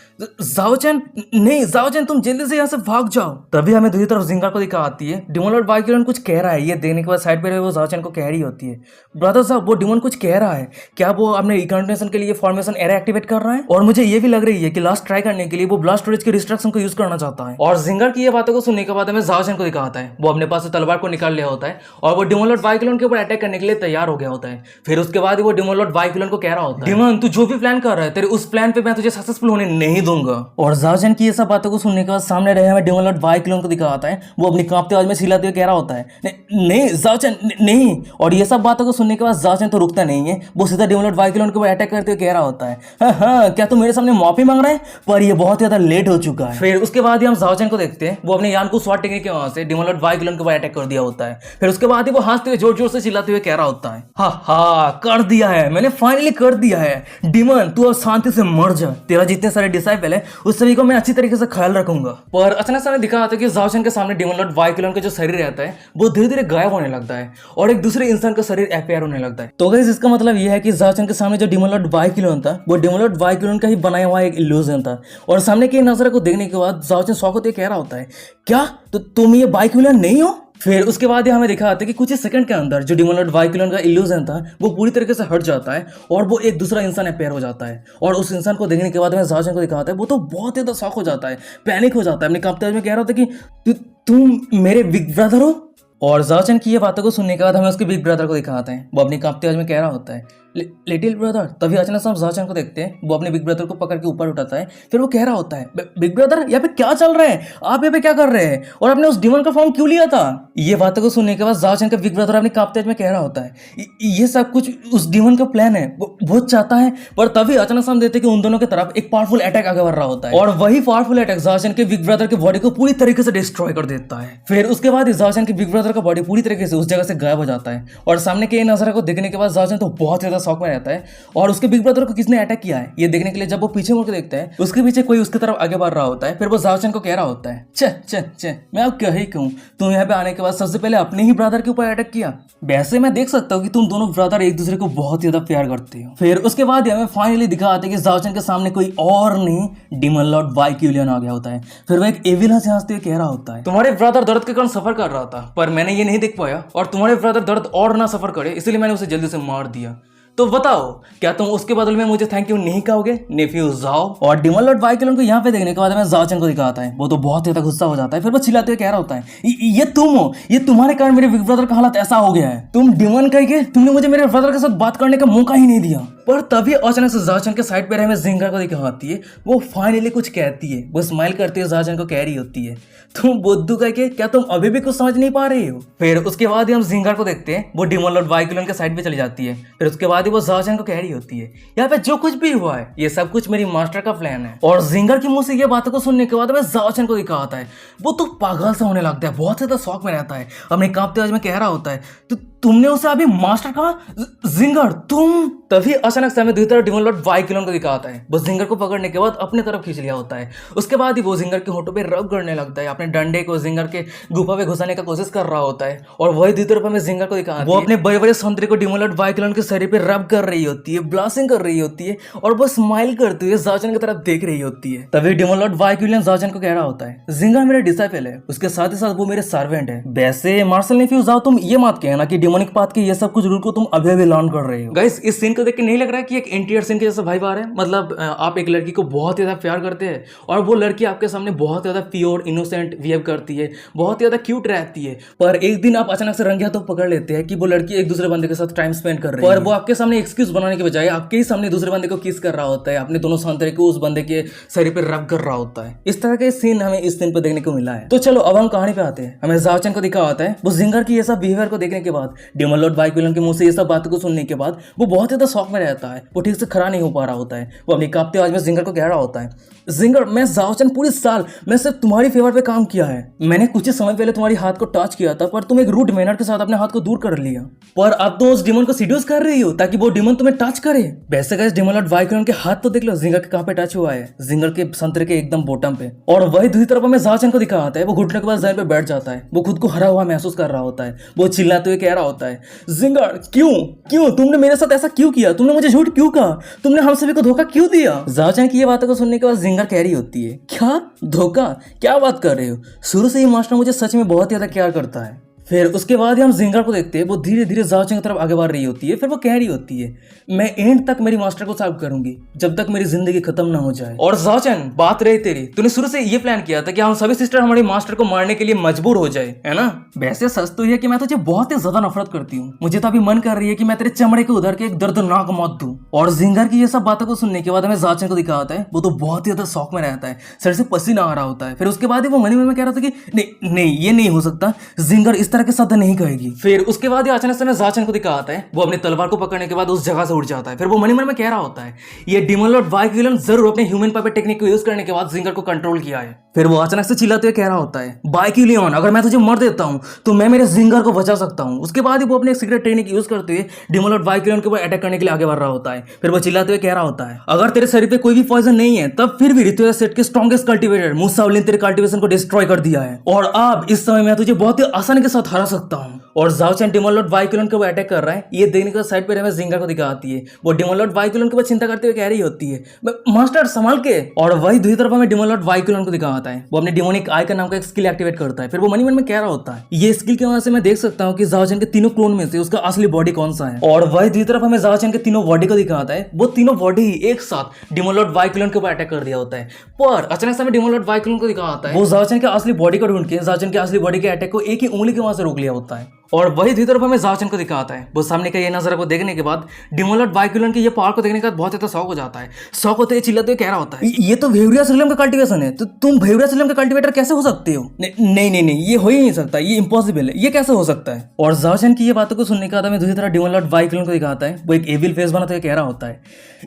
A: जाओ चैन नहीं, जाओ चैन तुम जल्दी से यहाँ से भाग जाओ। तभी हमें दूसरी तरफ जिंगर को दिखाती है, डीमन लॉर्ड वाइक्यूलियन कुछ कह रहा है, ये देखने के बाद साइड पे रहे वो जाओ चैन को कह रही होती है, ब्रदर साहब वो डीमन कुछ कह रहा है, क्या वो अपने रिकॉग्निशन के लिए फॉर्मेशन एरे एक्टिवेट कर रहा है? और मुझे ये भी लग रही है कि लास्ट ट्राई करने के लिए वो ब्लास्ट स्टोरेज की डिस्ट्रक्शन को यूज करना चाहता है। और जिंगर की ये बातों को सुनने के बाद हमें जाओ चैन को दिखाता है, वो अपने पास से तलवार को निकाल लिया होता है और वो डीमन लॉर्ड वाइक्यूलिन के ऊपर अटैक करने के लिए तैयार हो गया होता है। फिर उसके बाद वो डीमन लॉर्ड वाइक्यूलिन को कह रहा होता है, डीमन तू जो भी प्लान कर रहा है तेरे उस प्लान पे मैं तुझे सक्सेसफुल होने नहीं दूंगा। और जाओ चैन की ये सब बातों को सुनने के बाद सामने रहे हमें डीमन लॉर्ड वाइक्यूलिन को दिखाता है, वो अपनी कांपती आवाज में चिल्लाते हुए कह रहा होता है, नहीं जाओ चैन नहीं। और ये सब बातों को सुनने के बाद जाओ चैन तो रुकता नहीं है, वो सीधा डीमन लॉर्ड वाइक्यूलिन के ऊपर अटैक करते हुए कह रहा होता है, हाँ क्या तुम मेरे सामने माफी मांग रहे हैं? पर ये बहुत ज्यादा लेट हो चुका है। फिर उसके बाद ही हम जाओ चैन को देखते हैं, वो अपने यान को स्वाट टेक्निक के वहां से डीमन लॉर्ड वाइक्यूलिन के ऊपर अटैक कर दिया होता है। फिर उसके बाद ही वो हंसते हुए जोर जोर से चिल्लाते हुए कह रहा होता है, हाँ कर दिया है मैंने, फाइनली कर दिया है डीमन, तू अब शांति से मर जा, तेरा जितने सारे डिसाइपल है उस सभी को मैं अच्छी तरीके से ख्याल रखूंगा। पर अचानक से दिखा आता है कि जाओ चैन के सामने डीमन लॉर्ड वाइक्यूलिन का जो शरीर रहता है वो धीरे धीरे गायब होने लगता है और एक दूसरे इंसान का शरीर अपीयर होने लगता है। तो गाइस इसका मतलब ये है कि जाओ चैन के सामने जो डीमन लॉर्ड वाइक्यूलिन था वो डीमन लॉर्ड वाइक्यूलिन का ही बनाया हुआ एक इल्यूजन था। और सामने की नजर को देखने के बाद जाओ चैन शॉक होते कह रहा होता है, क्या तो तुम ये वाइक्यूलिन नहीं हो? फिर उसके बाद ये हमें दिखाते हैं कि कुछ ही सेकंड के अंदर जो डिमन लॉर्ड वाइकुलन का इल्यूजन था वो पूरी तरीके से हट जाता है और वो एक दूसरा इंसान अपेयर हो जाता है। और उस इंसान को देखने के बाद हमें जाओ को दिखाता है, वो तो बहुत ही ज्यादा शॉक हो जाता है, पैनिक हो जाता है, अपने कांपते हुए में कह रहा होता है कि तुम मेरे बिग ब्रदर हो। और जाओ की ये बातों को सुनने के बाद हमें उसके बिग ब्रदर को दिखाते हैं, वो अपनी कांपते आवाज में कह रहा होता है लिटिल ब्रदर। तभी अचानक से हम जाओ को देखते हैं, वो अपने बिग ब्रदर को पकड़ के ऊपर उठाता है, फिर वो कह रहा होता है बिग ब्रदर यहाँ पे क्या चल रहा है, आप यहाँ पे क्या कर रहे हैं और आपने उस डिमन का फॉर्म क्यों लिया था। ये बातों को सुनने के बाद जाओ का बिग ब्रदर अपने कांपते आवाज में कह रहा होता है ये सब कुछ उस डिमन का प्लान है, वो चाहता है। पर तभी अचानक से हम देखते हैं कि उन दोनों की तरफ एक पावरफुल अटैक आगे बढ़ रहा होता है और वही पावरफुल अटैक जाओ के बिग ब्रदर की बॉडी को पूरी तरीके से डिस्ट्रॉय कर देता है। फिर उसके बाद जाओ के बिग ब्रदर का बॉडी पूरी तरीके से उस जगह से गायब हो जाता है और सामने के नजारा को देखने के बाद जाओ तो बहुत ज्यादा शौक में रहता है। और उसके बिग ब्रदर को किसने अटैक किया है ये देखने के लिए जब वो पीछे मुड़ के देखता है, उसके पीछे कोई उसकी तरफ आगे बढ़ रहा होता है। फिर वो जाओ को कह रहा होता है चे मैं अब क्या ही कहूं, तुम यहाँ पे आने के बाद सबसे पहले अपने ही ब्रदर के ऊपर अटैक किया। वैसे मैं देख सकता हूँ कि तुम दोनों ब्रदर एक दूसरे को बहुत ज्यादा प्यार करते हो। फिर उसके बाद हमें फाइनली दिखाते हैं कि जाओ के सामने कोई और नहीं डिमन लॉर्ड वाइकुलियन आ गया होता है। फिर वो एक एविल से हंसते हुए कह रहा होता है तुम्हारे ब्रदर दर्द के कारण सफर कर रहा था, पर मैंने ये नहीं देख पाया और तुम्हारे ब्रदर दर्द और ना सफर करे, इसलिए मैंने उसे जल्दी से मार दिया। तो बताओ क्या तुम उसके बदले में मुझे थैंक यू नहीं कहोगे नेफ्यू जाओ। और डिमन लॉर्ड वाइकुलन को यहाँ पे देखने के बाद हमें जाओ को दिखाता है, वो तो बहुत ज्यादा गुस्सा हो जाता है। फिर वो चिल्लाते हुए कह रहा होता है ये तुम हो, ये तुम्हारे कारण मेरे बिग ब्रदर का हालत ऐसा हो गया है, तुम डिमन कह के तुमने मुझे मेरे ब्रदर के साथ बात करने का मौका ही नहीं दिया। पर तभी अचानक से जाओ के साइड पे हमें जिंगर को दिखाती है, वो फाइनली कुछ कहती है, वो स्माइल करती है, जाओ को कह रही होती है तुम बुद्धू कह के क्या तुम अभी भी कुछ समझ नहीं पा रहे हो। फिर उसके बाद ही हम जिंगर को देखते हैं, वो डिमन लॉर्ड वाइकुलन के साइड पे चली जाती है। फिर उसके बाद ही वो जाओ को कह रही होती है यहाँ पे जो कुछ भी हुआ है ये सब कुछ मेरी मास्टर का प्लान है। और जिंगर की मुंह से ये बातों को सुनने के बाद हमें जाओ को दिखाता है, वो तो पागल सा होने लगता है, बहुत ज्यादा शौक में रहता है, अपने कांपते आवाज में कह रहा होता है तो तुमने उसे अभी मास्टर कहा जिंगर तुम। तभी अचानक से हमें दूसरी तरफ डिमन लॉर्ड वाइकुलन को दिखाता है, वो जिंगर को पकड़ने के बाद अपने तरफ खींच लिया होता है। उसके बाद ही वो जिंगर के होठों पे रब करने लगता है, अपने डंडे को जिंगर के गुफा पे घुसाने का कोशिश कर रहा होता है। और वही दूसरी तरफ हमें जिंगर को दिखाता है, वो अपने बड़े बड़े संतरे को डिमन लॉर्ड वाइकुलन के शरीर पे रब कर रही होती है, ब्लासिंग कर रही होती है और वो स्माइल करते हुए जाओ की तरफ देख रही होती है। तभी डिमन लॉर्ड वाइकुलन जाओ को कह रहा होता है जिंगर मेरे डिसाइपल है, उसके साथ ही साथ वो मेरे सर्वेंट है। वैसे मार्शल नेफ्यू जाओ तुम ये मत कहना कि डिमोनिक पाथ के ये सब कुछ रूल को तुम अभी अभी लर्न कर रहे हो। गाइस इस सीन को देख के नहीं लग रहा है कि एक एंटीयर सीन के जैसा भाई आ रहा है, मतलब आप एक लड़की को बहुत ज्यादा प्यार करते हैं और वो लड़की आपके सामने बहुत ज्यादा प्योर इनोसेंट बिहेव करती है, बहुत ज्यादा क्यूट रहती है, पर एक दिन आप अचानक से रंगे हाथों पकड़ लेते हैं कि वो लड़की एक दूसरे बंदे के साथ टाइम स्पेंड कर रही है, और वो आपके सामने एक्सक्यूज बनाने के बजाय आपके ही सामने दूसरे बंदे को किस कर रहा होता है, अपने दोनों संतरे को उस बंदे के शरीर पर रब कर रहा होता है। इस तरह के सीन हमें इस सीन पर देखने को मिला है। तो चलो अब हम कहानी पे आते हैं। हमें जाओ को दिखा होता है, वो जिंगर की ये सब बिहेवियर को देखने के बाद, डिमन लॉर्ड वाइकुलन के मुंह से ये सब बातों को सुनने के बाद वो बहुत ज्यादा शौक में रहता है, वो ठीक से खड़ा नहीं हो पा रहा होता है। वो अपनी कांपते आवाज में जिंगर को कह रहा होता है जिंगर मैं जाओचन पूरे साल मैं सिर्फ तुम्हारी फेवर पे काम किया है, मैंने कुछ ही समय पहले तुम्हारी हाथ को टच किया था पर तुम एक रूड मैनर के साथ अपने हाथ को दूर कर लिया, पर अब तो उस डिमन को सीड्यूस कर रही हो ताकि वो डिमन तुम्हें टच करे। वैसे गाइस डिमन लॉर्ड वाइकुलन के हाथ तो देख लो जिंगर के कहां पे टच हुआ है, जिंगर के संतरे के एकदम बॉटम पे। और वही दूसरी तरफ में जाओचन को दिखा आता है, वो घुटने के बाद जमीन पे बैठ जाता है, वो खुद को हरा हुआ महसूस कर रहा होता है, वो चिल्लाते हुए कह रहा होता है जिंगर क्यों क्यों तुमने मेरे साथ ऐसा क्यों किया, तुमने मुझे झूठ क्यों कहा, तुमने हम सभी को धोखा क्यों दिया। जाओचन की ये बातों को सुनने के बाद जिंगर कह रही होती है क्या धोखा, क्या बात कर रहे हो, शुरू से ही मास्टर मुझे सच में बहुत ज्यादा प्यार करता है। फिर उसके बाद हम जिंगर को देखते हैं, वो धीरे धीरे जाओचन की तरफ आगे बढ़ रही होती है। फिर वो कह रही होती है मैं एंड तक मेरी मास्टर को सर्व करूंगी जब तक मेरी जिंदगी खत्म ना हो जाए। और जाओचन बात रही तेरी, तूने शुरू से ये प्लान किया था कि हम सभी सिस्टर हमारी मास्टर को मारने के लिए मजबूर हो जाए, है ना। वैसे सच तो यह कि मैं तुझे बहुत ही ज्यादा नफरत करती हूँ, मुझे तो अभी मन कर रही है कि मैं तेरे चमड़े को उधर के एक दर्दनाक मौत दूं। और जिंगर की ये सब बातों को सुनने के बाद हमें जाओचन को दिखा आता है, वो तो बहुत ही ज्यादा शौक में रहता है, सर से पसीना आ रहा होता है। फिर उसके बाद वो मनी में कह रहा था कि नहीं नहीं ये नहीं हो सकता, जिंगर इस तरह के शब्द नहीं कहेगी। फिर उसके बाद अचानक से जाओचन को दिखा आता है, वो अपने तलवार को पकड़ने के बाद उस जगह से उठ जाता है। फिर वो मन में कह रहा होता है ये डिमन लॉर्ड वाइकुलन जरूर अपने ह्यूमन पपेट टेक्निक को यूज करने के बाद जिंगर को कंट्रोल किया है। फिर वो अचानक से चिल्लाते हुए कह रहा होता है वाइकुलियन अगर मैं तुझे मर देता हूं तो मैं मेरे जिंगर को बचा सकता हूं। उसके बाद ही वो अपने सीक्रेट टेक्निक यूज करते हुए डिमन लॉर्ड वाइकुलियन के ऊपर अटैक करने के लिए आगे बढ़ रहा होता है। फिर वो चिल्लाते हुए कह रहा होता है अगर तेरे शरीर पे कोई भी पॉइजन नहीं है तब फिर भी रितुया सेट के स्ट्रॉन्गेस्ट कल्टीवेटर मूसा ओलिन तेरे कल्टीवेशन को डिस्ट्रॉय कर दिया है, और अब इस समय मैं तुझे बहुत ही आसानी के साथ साथ हरा सकता हूँ। और जाओ चैन डेमन लॉर्ड वाइकुलन के ऊपर अटैक कर रहा है। ये देखने के साइड पे हमें जिंगर को दिखाती है। वो डेमन लॉर्ड वाइकुलन के ऊपर चिंता करते हुए कह रही होती है मास्टर संभाल के। और वही दूसरी तरफ हमें डेमन लॉर्ड वाइकुलन को दिखाता है। वो अपने डेमोनिक आई का नाम का एक स्किल एक्टिवेट करता है। फिर वो मन में कह रहा होता है ये स्किल की वजह से मैं देख सकता हूँ कि जाओ चैन के तीनों क्लोन में से उसका असली बॉडी कौन सा है। और वही दूसरी तरफ हमें जाओ चैन के तीनों बॉडी को दिखाता है। वो तीनों बॉडी ही एक साथ डेमन लॉर्ड वाइकुलन के ऊपर अटैक कर दिया होता है। पर अचानक से हमें डेमन लॉर्ड वाइकुलन को दिखाता है वो जाओ चैन के असली बॉडी को ढूंढ के जाओ चैन के असली बॉडी के अटैक को एक ही उंगली के वहां से रोक लिया होता है। और वही दूसरी तरफ हमें जाओ चैन को दिखाता है। वो सामने का ये नजारा को देखने के बाद डेमन लॉर्ड वाइकुलन के ये पावर को देखने के बाद बहुत ज्यादा शौक हो जाता है। शौक होते चिल्लाते हुए कह रहा होता है ये तो भेवरिया सिलम का कल्टीवेशन है, तो तुम भेवरिया सिलम का कल्टीवेटर कैसे हो सकते हो? नहीं नहीं नहीं, ये हो ही नहीं सकता, ये इम्पॉसिबल है, ये कैसे हो सकता है? और जाओ चैन की ये बातों को सुनने के बाद हमें दूसरी तरफ डेमन लॉर्ड वाइकुलन को दिखाता है। वो एक एविल फेस बनाते हुए कह रहा होता है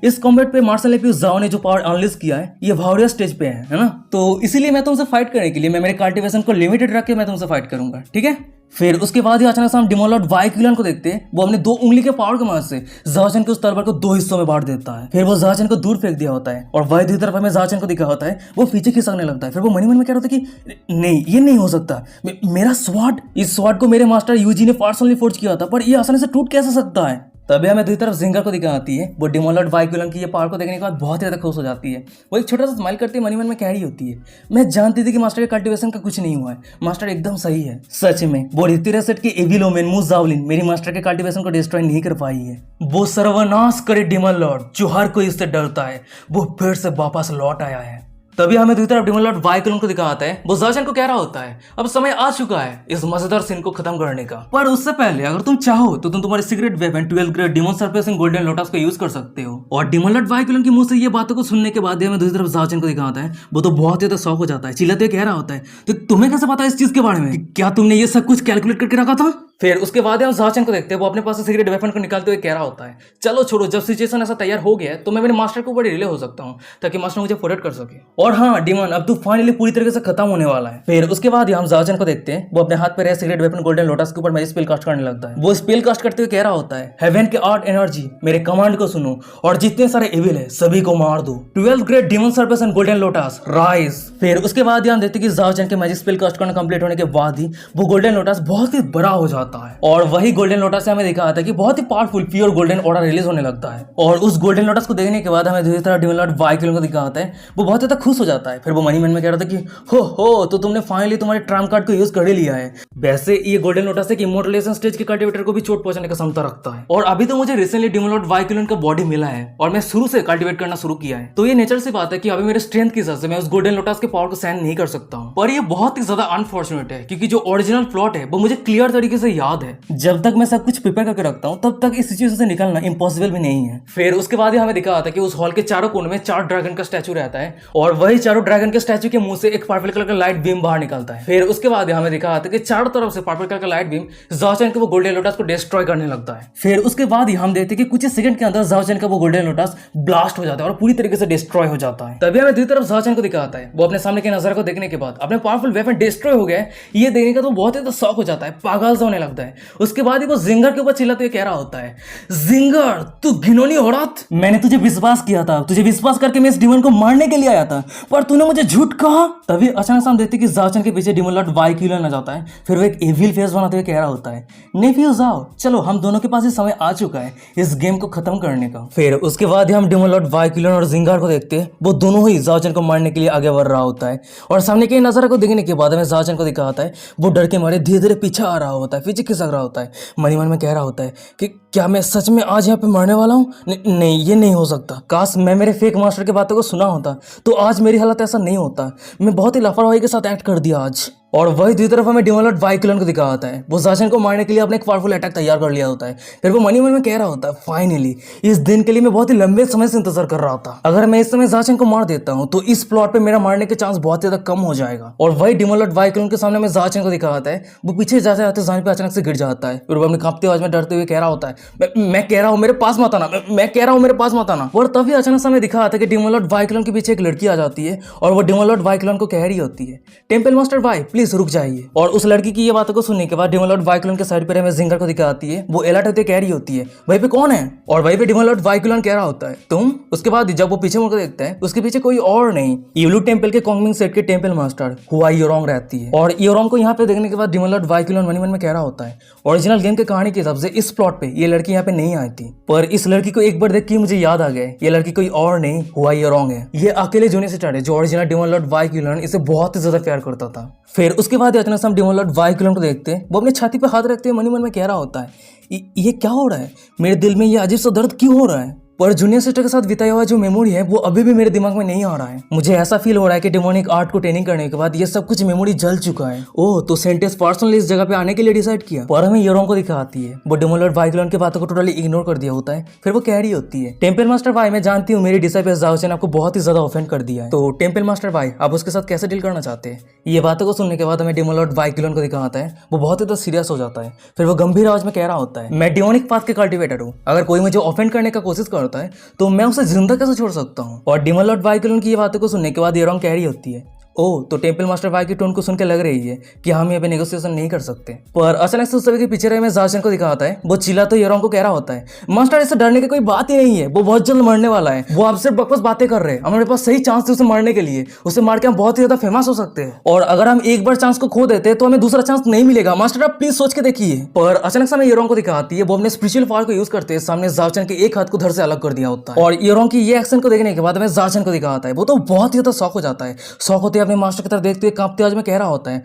A: इस कॉम्बैट पे मार्शल एपियस जाओ ने जो पावर अनलिस्ट किया है ये भावरिया स्टेज पे है ना, तो इसीलिए मैं तुमसे फाइट करने के लिए मैं मेरे कल्टीवेशन को लिमिटेड रख के मैं तुमसे फाइट करूंगा, ठीक है? फिर उसके बाद ही अचानक से हम डेमन लॉर्ड वाइकुलन को देखते हैं। वो अपने दो उंगली के पावर की मदद से जाओ चैन के उस तलवार को दो हिस्सों में बांट देता है। फिर वो जाओ चैन को दूर फेंक दिया होता है। और वही दूसरी तरफ हमें जाओ चैन को दिखा होता है वो पीछे खिसकने लगता है। फिर वो मन में कह रहा था कि नहीं ये नहीं हो सकता, मेरा स्वॉर्ड, इस स्वॉर्ड को मेरे मास्टर यूजी ने पर्सनली फोर्ज किया था, पर ये आसानी से टूट कैसे सकता है? तभी हमें दूसरी तरफ जिंगर को दिखाती है। वो डेमन लॉर्ड वाइकुलन की ये पावर को देखने के बाद बहुत ज्यादा खुश हो जाती है। वो एक छोटा सा स्माइल करती है, मन में कह रही होती है मैं जानती थी कि मास्टर के कल्टीवेशन का कुछ नहीं हुआ है, मास्टर एकदम सही है। सच में वो ऋतिराज सेठ की एविल ओमेन मूस जावलिन मेरी मास्टर के कल्टीवेशन को डिस्ट्रॉय नहीं कर पाई है। वो सर्वनाश करे डेमन लॉर्ड जो हर कोई इससे डरता है, वो फिर से वापस लौट आया है। तभी हमें दूसरी तरफ डेमन लॉर्ड वाइकुलन को दिखाता है। वो जाओ चैन को कह रहा होता है अब समय आ चुका है इस मजेदार सीन को खत्म करने का, पर उससे पहले अगर तुम चाहो तो तुम तुम्हारे secret weapon 12th grade demon surfacing golden lotus को यूज कर सकते हो। और डेमन लॉर्ड वाइकुलन की मुंह से ये बातों को सुनने के बाद हमें दूसरी तरफ जाओ चैन को दिखाता है। वो तो बहुत ज्यादा शौक हो जाता है, चिल्लाते हुए कह रहा होता है तो तुम्हें कैसे पता इस चीज के बारे में? क्या तुमने ये सब कुछ कैलकुलेट करके रखा था? फिर उसके बाद हम जाओ चैन को देखते हैं। वो अपने पास से सीक्रेट वेपन को निकालते हुए कह रहा होता है चलो छोड़ो, जब सिचुएशन ऐसा तैयार हो गया है तो मैं मेरे मास्टर के ऊपर रिले हो सकता हूँ ताकि मास्टर मुझे प्रोटेक्ट कर सके। और हाँ डिमन अब तू फाइनली पूरी तरीके से खत्म होने वाला है। फिर उसके बाद हम जाओ चैन को देखते हैं। वो अपने हाथ पे रहे सीक्रेट वेपन गोल्डन लोटस के ऊपर मैजिक स्पेल कास्ट करने लगता है। वो स्पेल कास्ट करते हुए कह रहा होता है हेवन के आर्ट एनर्जी मेरे कमांड को सुनो और जितने सारे एविल है सभी को मार दो। 12th grade demon surface and golden lotus rise. फिर उसके बाद हम देखते हैं कि जाओ चैन के मैजिक स्पेल कास्ट करना कंप्लीट होने के बाद ही वो गोल्डन लोटस बहुत ही बड़ा हो जाता है। और वही गोल्डन लोटस से हमें दिखाया था कि बहुत ही powerful pure golden aura release होने लगता है। और उस गोल्डन लोटस को देखने के बाद हमें दूसरी तरफ डेमन लॉर्ड वाइकुलन को दिखाता है। वो बहुत ज्यादा खुश हो जाता है। फिर वो मन में कह रहा था कि हो तो तुमने फाइनली तुम्हारे ट्रम्प कार्ड को यूज कर ही लिया है। वैसे ये गोल्डन लोटस एक इमोर्टलाइजेशन स्टेज के कल्टीवेटर को भी चोट पहुंचाने का क्षमता रखता है। और अभी तो मुझे रिसेंटली डेमन लॉर्ड वाइकुलन का बॉडी मिला है और मैं शुरू से कल्टीवेट करना शुरू किया है, तो ये नेचर से बात है कि अभी मेरे स्ट्रेंथ की वजह से मैं उस गोल्डन लोटस के पावर को सहन नहीं कर सकता हूँ। पर ये बहुत ही ज्यादा अनफॉर्चुनेट है क्योंकि जो ओरिजिनल प्लॉट है वो मुझे क्लियर तरीके से याद है। जब तक मैं सब कुछ प्रिपेयर करके रखता हूँ तब तक इस सिचुएशन से निकलना इम्पॉसिबल भी नहीं है। फिर उसके बाद ही हमें दिखा था कि उस हॉल के चारों कोने में 4 ड्रैगन का स्टैचू रहता है और वही चारों ड्रैगन के स्टैचू के मुंह से एक पर्पल कलर का लाइट बीम बाहर निकलता है। फिर उसके बाद हमें दिखा था कि चारों तरफ से पर्पल कलर का लाइट बीम जाओ चैन के वो गोल्डन लोटस को डिस्ट्रॉय करने लगता है। फिर उसके बाद ही हम देखते हैं कि कुछ सेकंड के अंदर जाओ चैन का वो गोल्डन लोटस ब्लास्ट हो जाता है और पूरी तरीके से डिस्ट्रॉय हो जाता है। तभी हमें दूसरी तरफ जाओ चैन को दिखाता है। वो अपने सामने के नजारे को देखने के बाद अपने पावरफुल वेपन डिस्ट्रॉय हो गया ये देखने का तो बहुत ही शौक हो जाता है, पागल सा होने लगता है। उसके बाद ही वो जिंगर के ऊपर चिल्लाते हुए कह रहा होता है जिंगर तू घिनौनी औरत, मैंने तुझे विश्वास किया था, तुझे विश्वास करके मैं इस डिमन को मारने के लिए आया था पर तूने मुझे झूठ कहा। तभी अचानक से हम देखते हैं कि जाओ चैन के पीछे डेमन लॉर्ड वाइकुलन आ जाता है। फिर वो एक एविल फेस बनाते हुए कह रहा होता है नेफ्यू जाओ चलो हम दोनों के पास ही समय आ चुका है इस गेम को खत्म करने का। फिर उसके बाद हम डेमन लॉर्ड वाइकुलन और जिंगर को देखते हैं। वो दोनों ही जाओ चैन को मारने के लिए आगे बढ़ रहा होता है और सामने के नजारे को देखने के बाद हमें जाओ चैन को दिखाता है। वो डर के मारे धीरे धीरे पीछे आ रहा होता है, पीछे खिसक रहा होता है। मन में कह रहा होता है कि क्या मैं सच में आज यहाँ पे मरने वाला हूँ? नहीं ये नहीं हो सकता। काश मैं मेरे फेक मास्टर की बातों को सुना होता तो आज मेरी हालत ऐसा नहीं होता। मैं बहुत ही लापरवाही के साथ एक्ट कर दिया आज। और वही दूसरी तरफ हमें डेमन लॉर्ड वाइकुलन को दिखा होता है। वो जाओ चैन को मारने के लिए अपने एक पावरफुल अटैक तैयार कर लिया होता है। फिर वो मन में कह रहा होता है फाइनली इस दिन के लिए मैं बहुत ही लंबे समय से इंतजार कर रहा था। अगर मैं इस समय जाओ चैन को मार देता हूँ तो इस प्लॉट पे मेरा मारने के चांस बहुत ज्यादा कम हो जाएगा। और वही डेमन लॉर्ड वाइकुलन के सामने में जाओ चैन को दिखा होता है। वो पीछे जाते जाते जाने पे अचानक से गिर जाता है। फिर वो अपने कांपते आवाज में डरते हुए कह रहा होता है मैं कह रहा हूँ मेरे पास मत आना, मैं कह रहा हूँ मेरे पास मत आना। और तभी अचानक से हमें दिखा आता है कि डेमन लॉर्ड वाइकुलन के पीछे एक लड़की आ जाती है और वो डेमन लॉर्ड वाइकुलन को कह रही होती है टेंपल मास्टर भाई प्लीज रुक जाइए। और उस लड़की की ये बातों को सुनने के बाद डेमन लॉर्ड वाइकुलन के साइड पर हमें जिंगर को दिखाती है। वो अलर्ट होते कह रही होती है वहीं पे कौन है, और वहीं पे डेमन लॉर्ड वाइकुलन कह रहा होता है तुम। उसके बाद जब वो पीछे मुड़कर देखता है उसके पीछे कोई और नहीं, ईवलू टेंपल के कोंगमिंग सेट के टेंपल मास्टर हुआ योरोंग रहती है। और योरोंग को यहाँ पे देखने के बाद डेमन लॉर्ड वाइकुलन मन ही मन में कह रहा होता है ओरिजिनल गेम की कहानी के हिसाब से इस प्लॉट पे ये लड़की यहाँ पे नहीं आई थी, पर इस लड़की को एक बार देख के मुझे याद आ गया ये लड़की कोई और नहीं हुआ योरोंग है। ये अकेले जूनियर स्टार है जो ओरिजिनल डेमन लॉर्ड वाइकुलन इसे बहुत ही ज्यादा प्यार करता था। फिर उसके बाद अचानक से हम डेमन लॉर्ड वाइकुलन को देखते हैं, वो अपने छाती पे हाथ रखते हुए मन ही मन में कह रहा होता है ये क्या हो रहा है, मेरे दिल में ये अजीब सा दर्द क्यों हो रहा है। पर जूनियर सिस्टर के साथ बिताया हुआ जो मेमोरी है वो अभी भी मेरे दिमाग में नहीं आ रहा है। मुझे ऐसा फील हो रहा है कि डेमोनिक आर्ट को ट्रेनिंग करने के बाद ये सब कुछ मेमोरी जल चुका है। ओह, तो सेंटेस पर्सनली इस जगह पे आने के लिए डिसाइड किया। पर हमें योरोंग को दिखाती है वो डेमन लॉर्ड वाइकुलन की बातों को टोटली इग्नोर कर दिया होता है। फिर वो कह रही होती है टेंपल मास्टर भाई, मैं जानती हूँ मेरी डिसाइपल जाओचे ने आपको बहुत ही ज्यादा ऑफेंड कर दिया है, तो टेंपल मास्टर भाई आप उसके साथ कैसे डील करना चाहते हैं। ये बातों को सुनने के बाद हमें डेमन लॉर्ड वाइकुलन को दिखाता है, वो बहुत ही ज्यादा सीरियस हो जाता है। फिर वो गंभीर आवाज में कह रहा होता है मैं डिमोनिक पाथ के कल्टिवेटर हूँ, अगर कोई मुझे ऑफेंड करने का कोशिश करता है तो मैं उसे जिंदा कैसे छोड़ सकता हूँ। और डेमन लॉर्ड वाइकुलन की ये बातों को सुनने के बाद योरोंग कह रही होती है ओह, तो टेंपल मास्टर भाई की टोन को सुन के लग रही है कि हम यहाँ पे नेगोशिएशन नहीं कर सकते। पर अचानक से उस सभी के पीछे रहे में जाचन को दिखाता है, वो चिल्ला तो योरोंग को कह रहा होता है मास्टर इससे डरने की कोई बात ही नहीं है, वो बहुत जल्द मरने वाला है, वो आपसे बकवास बातें कर रहे हैं, हमारे पास सही चांस है उसे मारने के लिए, उसे मार के हम बहुत ही ज्यादा फेमस हो सकते हैं, और अगर हम एक बार चांस को खो देते तो हमें दूसरा चांस नहीं मिलेगा, मास्टर आप प्लीज सोच के देखिए। पर अचानक से हमें योरोंग को दिखाती है वो अपने स्पिरिचुअल पावर को यूज करते हैं सामने जाचन के एक हाथ को धड़ से अलग कर दिया होता है। और योरोंग की ये एक्शन को देखने के बाद हमें जाचन को दिखाता है, वो तो बहुत ही ज्यादा शॉक हो जाता है। शॉक होते अपने मास्टर की तरफ देखते कांपते आवाज में कह रहा होता है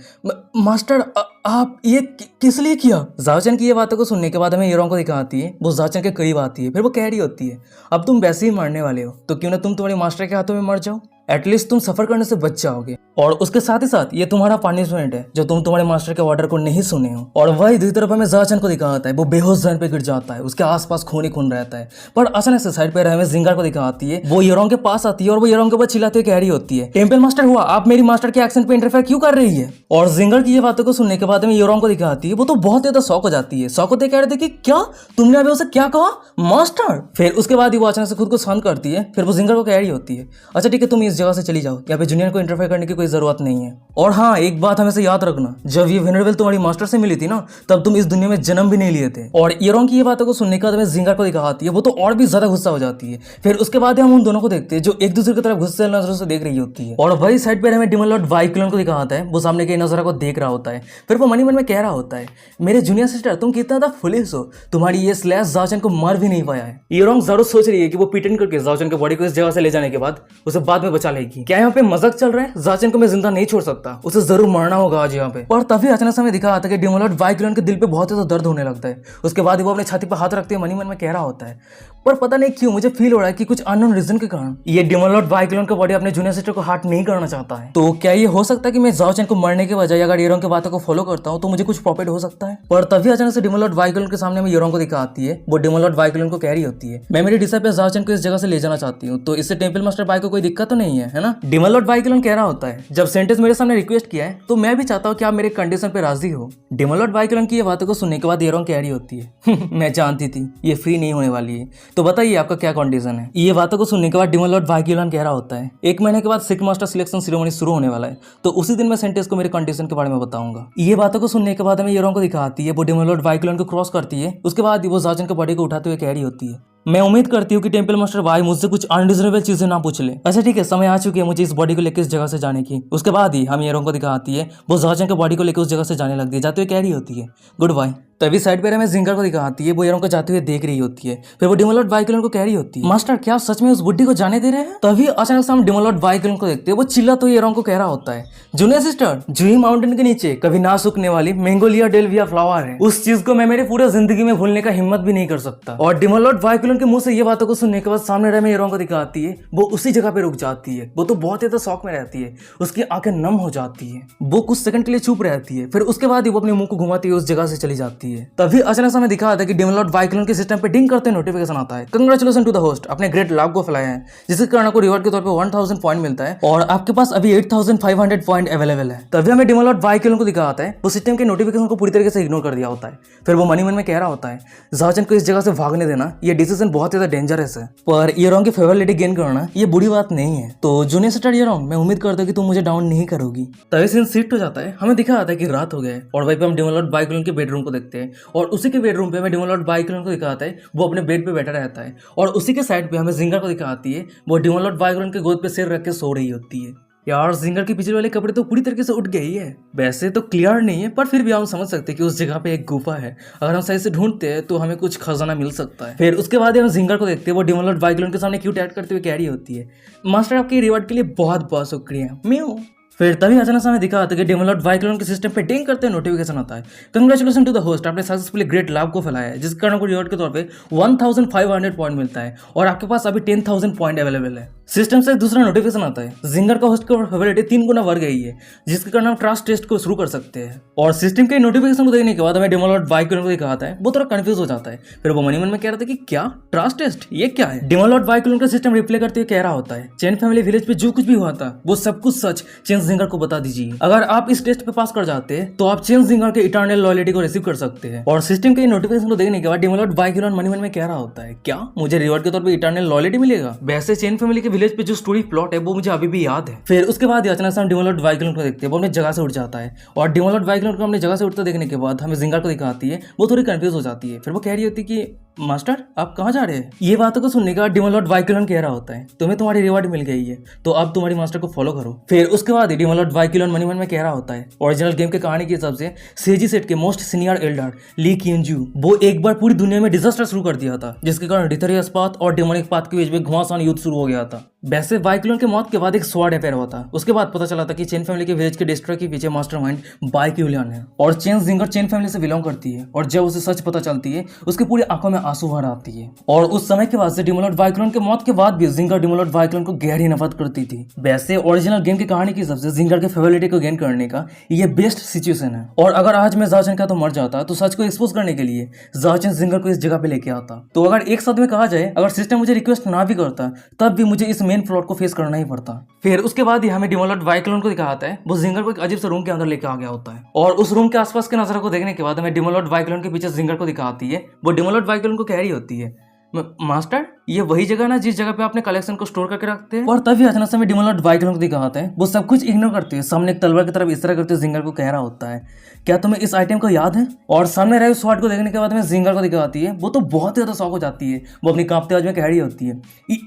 A: मास्टर आप ये किस लिए किया। जाओचन की ये बातों को सुनने के बाद हमें योरोंग को दिखाती है, वो जाओचन के करीब आती है। फिर वो कह रही होती है अब तुम वैसे ही मरने वाले हो तो क्यों ना तुम तुम्हारे मास्टर के हाथों में मर जाओ, एटलीस्ट तुम सफर करने से बच जाओगे, और उसके साथ ही साथ ये तुम्हारा पनिशमेंट है जो तुम तुम्हारे मास्टर के ऑर्डर को नहीं सुने हो। और वही दूसरी तरफ हमें जाचन को दिखाता है, वो बेहोश जमीन पे गिर जाता है, उसके आसपास खून ही खून रहता है। पर अचानक से साइड पर हमें जिंगर को दिखाती है, वो योरोंग के पास आती है और वो योरोंग के ऊपर चिल्लाते हुए कह रही होती है टेंपल मास्टर हुआ आप मेरी मास्टर के एक्शन पे इंटरफेयर क्यों कर रही है। और जिंगर की ये बातों को सुनने के बाद हमें योरोंग को दिखाती है, वो तो बहुत ज्यादा शॉक हो जाती है। शॉक होते कह रहे थे कि क्या तुमने अभी उसे क्या कहा मास्टर। फिर उसके बाद ही वो अचानक से खुद को शांत करती है। फिर वो जिंगर को कह रही होती है अच्छा ठीक है तुम इस जगह से चली जाओ, यहाँ पे जूनियर को इंटरफेयर करने की कोई जरूरत नहीं है। और हाँ, एक बात हमेशा याद रखना, जब ये वेनरेबल तुम्हारी मास्टर से मिली थी ना तब तुम इस दुनिया में जन्म भी नहीं लिए थे। और योरोंग की ये बातों को सुनने के बाद हमें जिंगर को दिखाती है, वो तो और भी ज्यादा गुस्सा हो जाती है। फिर उसके बाद हम उन दोनों को देखते हैं जो एक दूसरे की तरफ गुस्से नजरों से देख रही होती है। और वही साइड पर हमें डेमन लॉर्ड वाइकुलन को दिखाता है, वो सामने के नजरा को देख रहा होता है। फिर वो मनी मन में कह रहा होता है मेरे जूनियर सिस्टर तुम कितना ज्यादा फुलिश हो, तुम्हारी ये स्लैश जाचन को मार भी नहीं पाया है। योरोंग जरूर सोच रही है कि वो पीटन करके जाचन के बॉडी को इस जगह से ले जाने के बाद उसे बाद में बचा लेगी। क्या यहाँ पे मजाक चल रहा है, जाचन को मैं जिंदा नहीं छोड़ सकता, उसे जरूर मरना होगा आज यहाँ पे। और तभी अचानक हमें दिखा आता है कि डेमन लॉर्ड वाइकुलन के दिल पे बहुत ज्यादा दर्द होने लगता है। उसके बाद वो अपने छाती पर हाथ रखते हुए मनी मन में कह रहा होता है पर पता नहीं क्यों मुझे फील हो रहा है कि कुछ अननोन रीजन के कारण ये डेमन लॉर्ड वाइकुलन का बॉडी अपने जूनियर सिस्टर को हार्ट नहीं करना चाहता है। तो क्या ये हो सकता है कि मैं जाओचन को मरने के बजाय अगर योरोंग की बातों को फॉलो करता हूँ तो मुझे कुछ प्रॉफिट हो सकता है। पर तभी अचानक से डेमन लॉर्ड वाइकुलन के सामने में योरोंग को दिखाती है, वो डेमन लॉर्ड वाइकुलन को कह रही होती है मैं मेरी डिसाइपल जाओचन को इस जगह से ले जाना चाहती हूँ, तो इससे टेंपल मास्टर भाई को कोई दिक्कत तो नहीं है ना। डेमन लॉर्ड वाइकुलन कह रहा होता है जब सेंटेंस मेरे सामने रिक्वेस्ट किया है तो मैं भी चाहता हूँ कि आप मेरे कंडीशन पे राजी हो। डेमन लॉर्ड वाइकुलन की ये बातों को सुनने के बाद योरोंग कह रही होती है मैं जानती थी ये फ्री नहीं होने वाली है, तो बताइए आपका क्या कंडीशन है। ये बातों को सुनने के बाद डेमन लॉर्ड वाइकुलन कह रहा होता है 1 महीने के बाद सिक मास्टर सिलेक्शन सेरेमनी शुरू होने वाला है, तो उसी दिन मैं सेंटेंस को मेरे कंडीशन के बारे में बताऊंगा। ये बातों को सुनने के बाद हमें योरोंग को दिखाती है, वो डेमन लॉर्ड वाइकुलन को क्रॉस करती है। उसके बाद वो जाचन के बॉडी को उठाते हुए कह रही होती है मैं उम्मीद करती हूँ कि टेंपल मास्टर भाई मुझसे कुछ अनडिजरेबल चीजें ना पूछ ले। अच्छा ठीक है, समय आ चुकी है मुझे इस बॉडी को लेकर इस जगह से जाने की। उसके बाद ही हम योरोंग को दिखाती है, वो जाचन के बॉडी को लेकर उस जगह से जाने लगती है, जाते हुए कह रही होती है गुड बाय। तभी साइड पर हमें जिंगर को दिखाती है, वो योरोंग को जाते हुए देख रही होती है। फिर वो डेमन लॉर्ड वाइकुलन को कह रही होती है मास्टर क्या आप सच में उस बुड्ढी को जाने दे रहे हैं। तभी अचानक से हम डेमन लॉर्ड वाइकुलन को देखते हैं, वो चिल्ला तो योरोंग को कह रहा होता है जूनियर सिस्टर जूही माउंटेन के नीचे कभी ना सूखने वाली मैंगोलिया डेल्विया फ्लावर है, उस चीज को मैं मेरी पूरी जिंदगी में भूलने का हिम्मत भी नहीं कर सकता। और डेमन लॉर्ड वाइकुलन के मुंह से ये बातों को सुनने के बाद सामने रहे योरोंग को दिखाती है, वो उसी जगह पे रुक जाती है। वो तो बहुत ज्यादा शौक में रहती है, उसकी आंखें नम हो जाती है, वो कुछ सेकंड के लिए चुप रहती है। फिर उसके बाद ही वो अपने मुंह को घुमाती है उस जगह से चली जाती है। आती है। तभी अचानक से हमें दिखा आता है कि डेमन लॉर्ड वाइक्लोन के सिस्टम पे डिंग करते नोटिफिकेशन आता है, कंग्रेचुलेशन टू द होस्ट, अपने ग्रेट लाभ को फैलाया है, जिसके कारण आपको रिवॉर्ड के तौर पे 1000 पॉइंट मिलता है और आपके पास अभी 8500 पॉइंट अवेलेबल है। तभी हमें डेमन लॉर्ड वाइक्लोन को दिखा आता है, वो सिस्टम के नोटिफिकेशन को पूरी तरीके से इग्नोर कर दिया होता है। फिर वो मनी मन में कह रहा होता है ज़ाओचेन को इस जगह से भागने देना ये डिसीजन बहुत ज्यादा डेंजरस है, पर येरोंग की फेवरेबिलिटी गेन करना ये बुरी बात नहीं है। तो जूनियर स्टार येरोंग, मैं उम्मीद करता हूँ कि तुम मुझे डाउन नहीं करोगी। तभी सीन शिफ्ट हो जाता है, हमें दिखा आता है कि रात हो गया है और वहीं पे हम डेमन लॉर्ड वाइक्लोन के बेडरूम को देखते हैं और उसी के बेडरूम पे हमें डेमन लॉर्ड वाइक्लोन को दिखाता है, वो अपने बेड पे बैठा रहता है और उसी के साइड पे हमें जिंगर को दिखाती है, वो डेमन लॉर्ड वाइक्लोन के गोद पे सिर रख के सो रही होती है। यार जिंगर के पीछे वाले कपड़े तो पूरी तरीके से उठ गई है, वैसे तो क्लियर नहीं है पर फिर भी हम समझ सकते हैं कि उस जगह पे एक गुफा है, अगर हम सही से ढूंढते हैं तो हमें कुछ खजाना मिल सकता है। फिर उसके बाद हम जिंगर को देखते हैं, वो डेमन लॉर्ड वाइक्लोन के सामने क्यूट एक्ट करते हुए कह रही होती है मास्टर आपके रिवॉर्ड के लिए बहुत बहुत शुक्रिया म्यू। फिर तभी अचानक से हमें दिखा आता है कि डेमन लॉर्ड वाइक्लोन के सिस्टम पे डिंग करते हैं नोटिफिकेशन आता है, कंग्रेचुलेशन टू द होस्ट, आपने सक्सेसफुली ग्रेट लाभ को फैलाया है, जिसके कारण को रिवॉर्ड के तौर पे 1500 पॉइंट मिलता है और आपके पास अभी 10000 पॉइंट अवेलेबल है। सिस्टम से दूसरा नोटिफिकेशन आता है, जिंगर का होस्ट की फेवरेबिलिटी 3 गुना बढ़ गई है, जिसके कारण हम ट्रस्ट टेस्ट को शुरू कर सकते हैं। और सिस्टम के नोटिफिकेशन को देखने के बाद हमें डेमन लॉर्ड वाइक्लोन को दिखाता है, वो थोड़ा कंफ्यूज हो जाता है। फिर वो मनी मन में कह रहा था कि क्या ट्रस्ट टेस्ट, ये क्या है। डेमन लॉर्ड वाइक्लोन का सिस्टम रिप्ले करते हुए कह रहा होता है चेन फैमिली विलेज पे जो कुछ भी हुआ था वो सब कुछ सच चेन जिंगर को बता दीजिए, अगर आप इस टेस्ट पे पास कर जाते हैं तो आप चेन जिंगर के इटर्नल लॉयल्टी को रिसीव कर सकते हैं। और सिस्टम के नोटिफिकेशन को देखने के बाद डेमन लॉर्ड वाइक्लोन मनी मन में कह रहा होता है क्या मुझे रिवॉर्ड के तौर पे इटर्नल लॉयल्टी मिलेगा। वैसे चेन फैमिली के विलेज पे जो स्टोरी प्लॉट है वो मुझे अभी भी याद है। फिर उसके बाद अचानक से हम डेमन लॉर्ड वाइक्लोन को देखते हैं, वो अपनी जगह से उठ जाता है और डेमन लॉर्ड वाइक्लोन को अपनी जगह से उठते देखने के बाद हमें जिंगर को दिखाती है, वो थोड़ी कंफ्यूज हो जाती है। फिर वो कह रही होती है कि मास्टर आप कहाँ जा रहे हैं। ये बातों को सुनने के बाद डेमन लॉर्ड वाइक्लोन कह रहा होता है तुम्हें तुम्हारी रिवॉर्ड मिल गई है तो अब तुम्हारी मास्टर को फॉलो करो। फिर उसके बाद डेमन लॉर्ड वाइक्लोन मनी मन में कह रहा होता है ओरिजिनल गेम के कहानी के हिसाब से सेजी सेट के मोस्ट सीनियर एल्डर ली क्यूंजू वो एक बार पूरी दुनिया में डिजास्टर शुरू कर दिया था, जिसके कारण डिथेरियस पाथ और डेमोनिक पाथ के बीच में घमासान युद्ध शुरू हो गया था। वैसे वाइक्लोन के मौत के बाद एक स्वॉर्ड अफेयर हुआ था, उसके बाद पता चला था कि चेन फैमिली के विलेज के डिस्ट्रॉय के पीछे मास्टरमाइंड बाइक्यूलियन है और चेन जिंगर चेन फैमिली से बिलोंग करती है और जब उसे सच पता चलती है उसकी पूरी आंखों में आंसू भर आती है। और उस समय के बाद से डेमन लॉर्ड वाइक्लोन के मौत के बाद भी जिंगर डेमन लॉर्ड वाइक्लोन को गहरी नफरत करती थी। वैसे ओरिजिनल गेम की कहानी के हिसाब से जिंगर के फेवरेबिलिटी को गेन करने का ये बेस्ट सिचुएशन है और अगर आज मैं ज़ाओचेन का तो मर जाता तो सच को एक्सपोज करने के लिए ज़ाओचेन जिंगर को इस जगह पे लेके आता। तो अगर एक साथ में कहा जाए अगर सिस्टम मुझे रिक्वेस्ट ना भी करता तब भी मुझे इस मेन प्लॉट को फेस करना ही पड़ता। फिर उसके बाद ही हमें डेमन लॉर्ड वाइक्लोन को दिखाता है, वो जिंगर को एक अजीब से रूम के अंदर लेके आ गया होता है और उस रूम के आसपास के नजारे को देखने के बाद हमें डेमन लॉर्ड वाइक्लोन के पीछे जिंगर को दिखाती है, वो डेमन लॉर्ड वाइक्लोन को कह रही होती है मास्टर ये वही जगह ना जिस जगह पे आपने कलेक्शन को स्टोर करके रखते हैं। और तभी अचानक से डेमन लॉर्ड वाइक्लोन को दिखाते हैं, वो सब कुछ इग्नोर करते हैं, सामने एक तलवार की तरफ इस तरह करते जिंगर को कह रहा होता है क्या तुम्हें इस आइटम को याद है। और सामने रहे स्वॉर्ड को देखने के बाद हमें जिंगर को दिखाती है, वो तो बहुत ज्यादा शौक हो जाती है, वो अपनी कांपते आवाज में कह रही होती है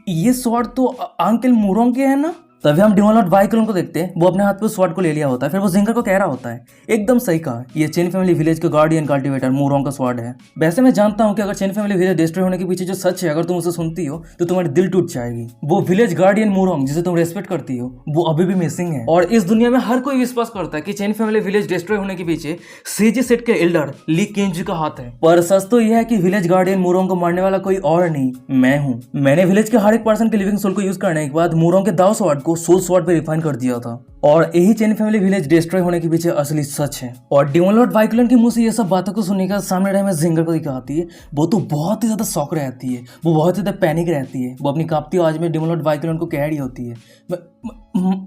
A: ये स्वॉर्ड तो अंकल मूरोंग के है ना। तभी हम डेमन लॉर्ड वाइक्लोन को देखते हैं, वो अपने हाथ पे स्वॉर्ड को ले लिया होता है। फिर वो जिंगर को कह रहा होता है एकदम सही कहा, ये चेन फैमिली विलेज के गार्डियन कल्टीवेटर मूरोंग का स्वॉर्ड है। वैसे मैं जानता हूँ कि अगर चेन फैमिली विलेज डिस्ट्रॉय होने के पीछे जो सच है अगर तुम उसे सुनती हो तो तुम्हारी दिल टूट जाएगी। वो विलेज गार्डियन मूरोंग जिसे तुम रेस्पेक्ट करती हो वो अभी भी मिसिंग है और इस दुनिया में हर कोई विश्वास करता है कि चेन फैमिली विलेज डिस्ट्रॉय होने के पीछे सीजी सेट के एल्डर ली क्यूंजू का हाथ है। पर सच तो यह है कि विलेज गार्डियन मूरोंग को मारने वाला कोई और नहीं मैं हूँ। मैंने विलेज के हर एक पर्सन के लिविंग सोल को यूज करने के बाद मूरोंग के दाव स्वॉर्ड को सोल स्वॉर्ड पे रिफाइन कर दिया था और यही चेन फैमिली विलेज डिस्ट्रॉय होने के पीछे असली सच है। और डेमन लॉर्ड वाइक्लोन के मुंह से ये सब बातों को सुनने का सामने रहे में जिंगर को दिखाती है, वो तो बहुत ही ज्यादा शौक रहती है, वो बहुत ही ज्यादा पैनिक रहती है, वो अपनी कांपती आवाज में डेमन लॉर्ड वाइक्लोन को कह रही होती है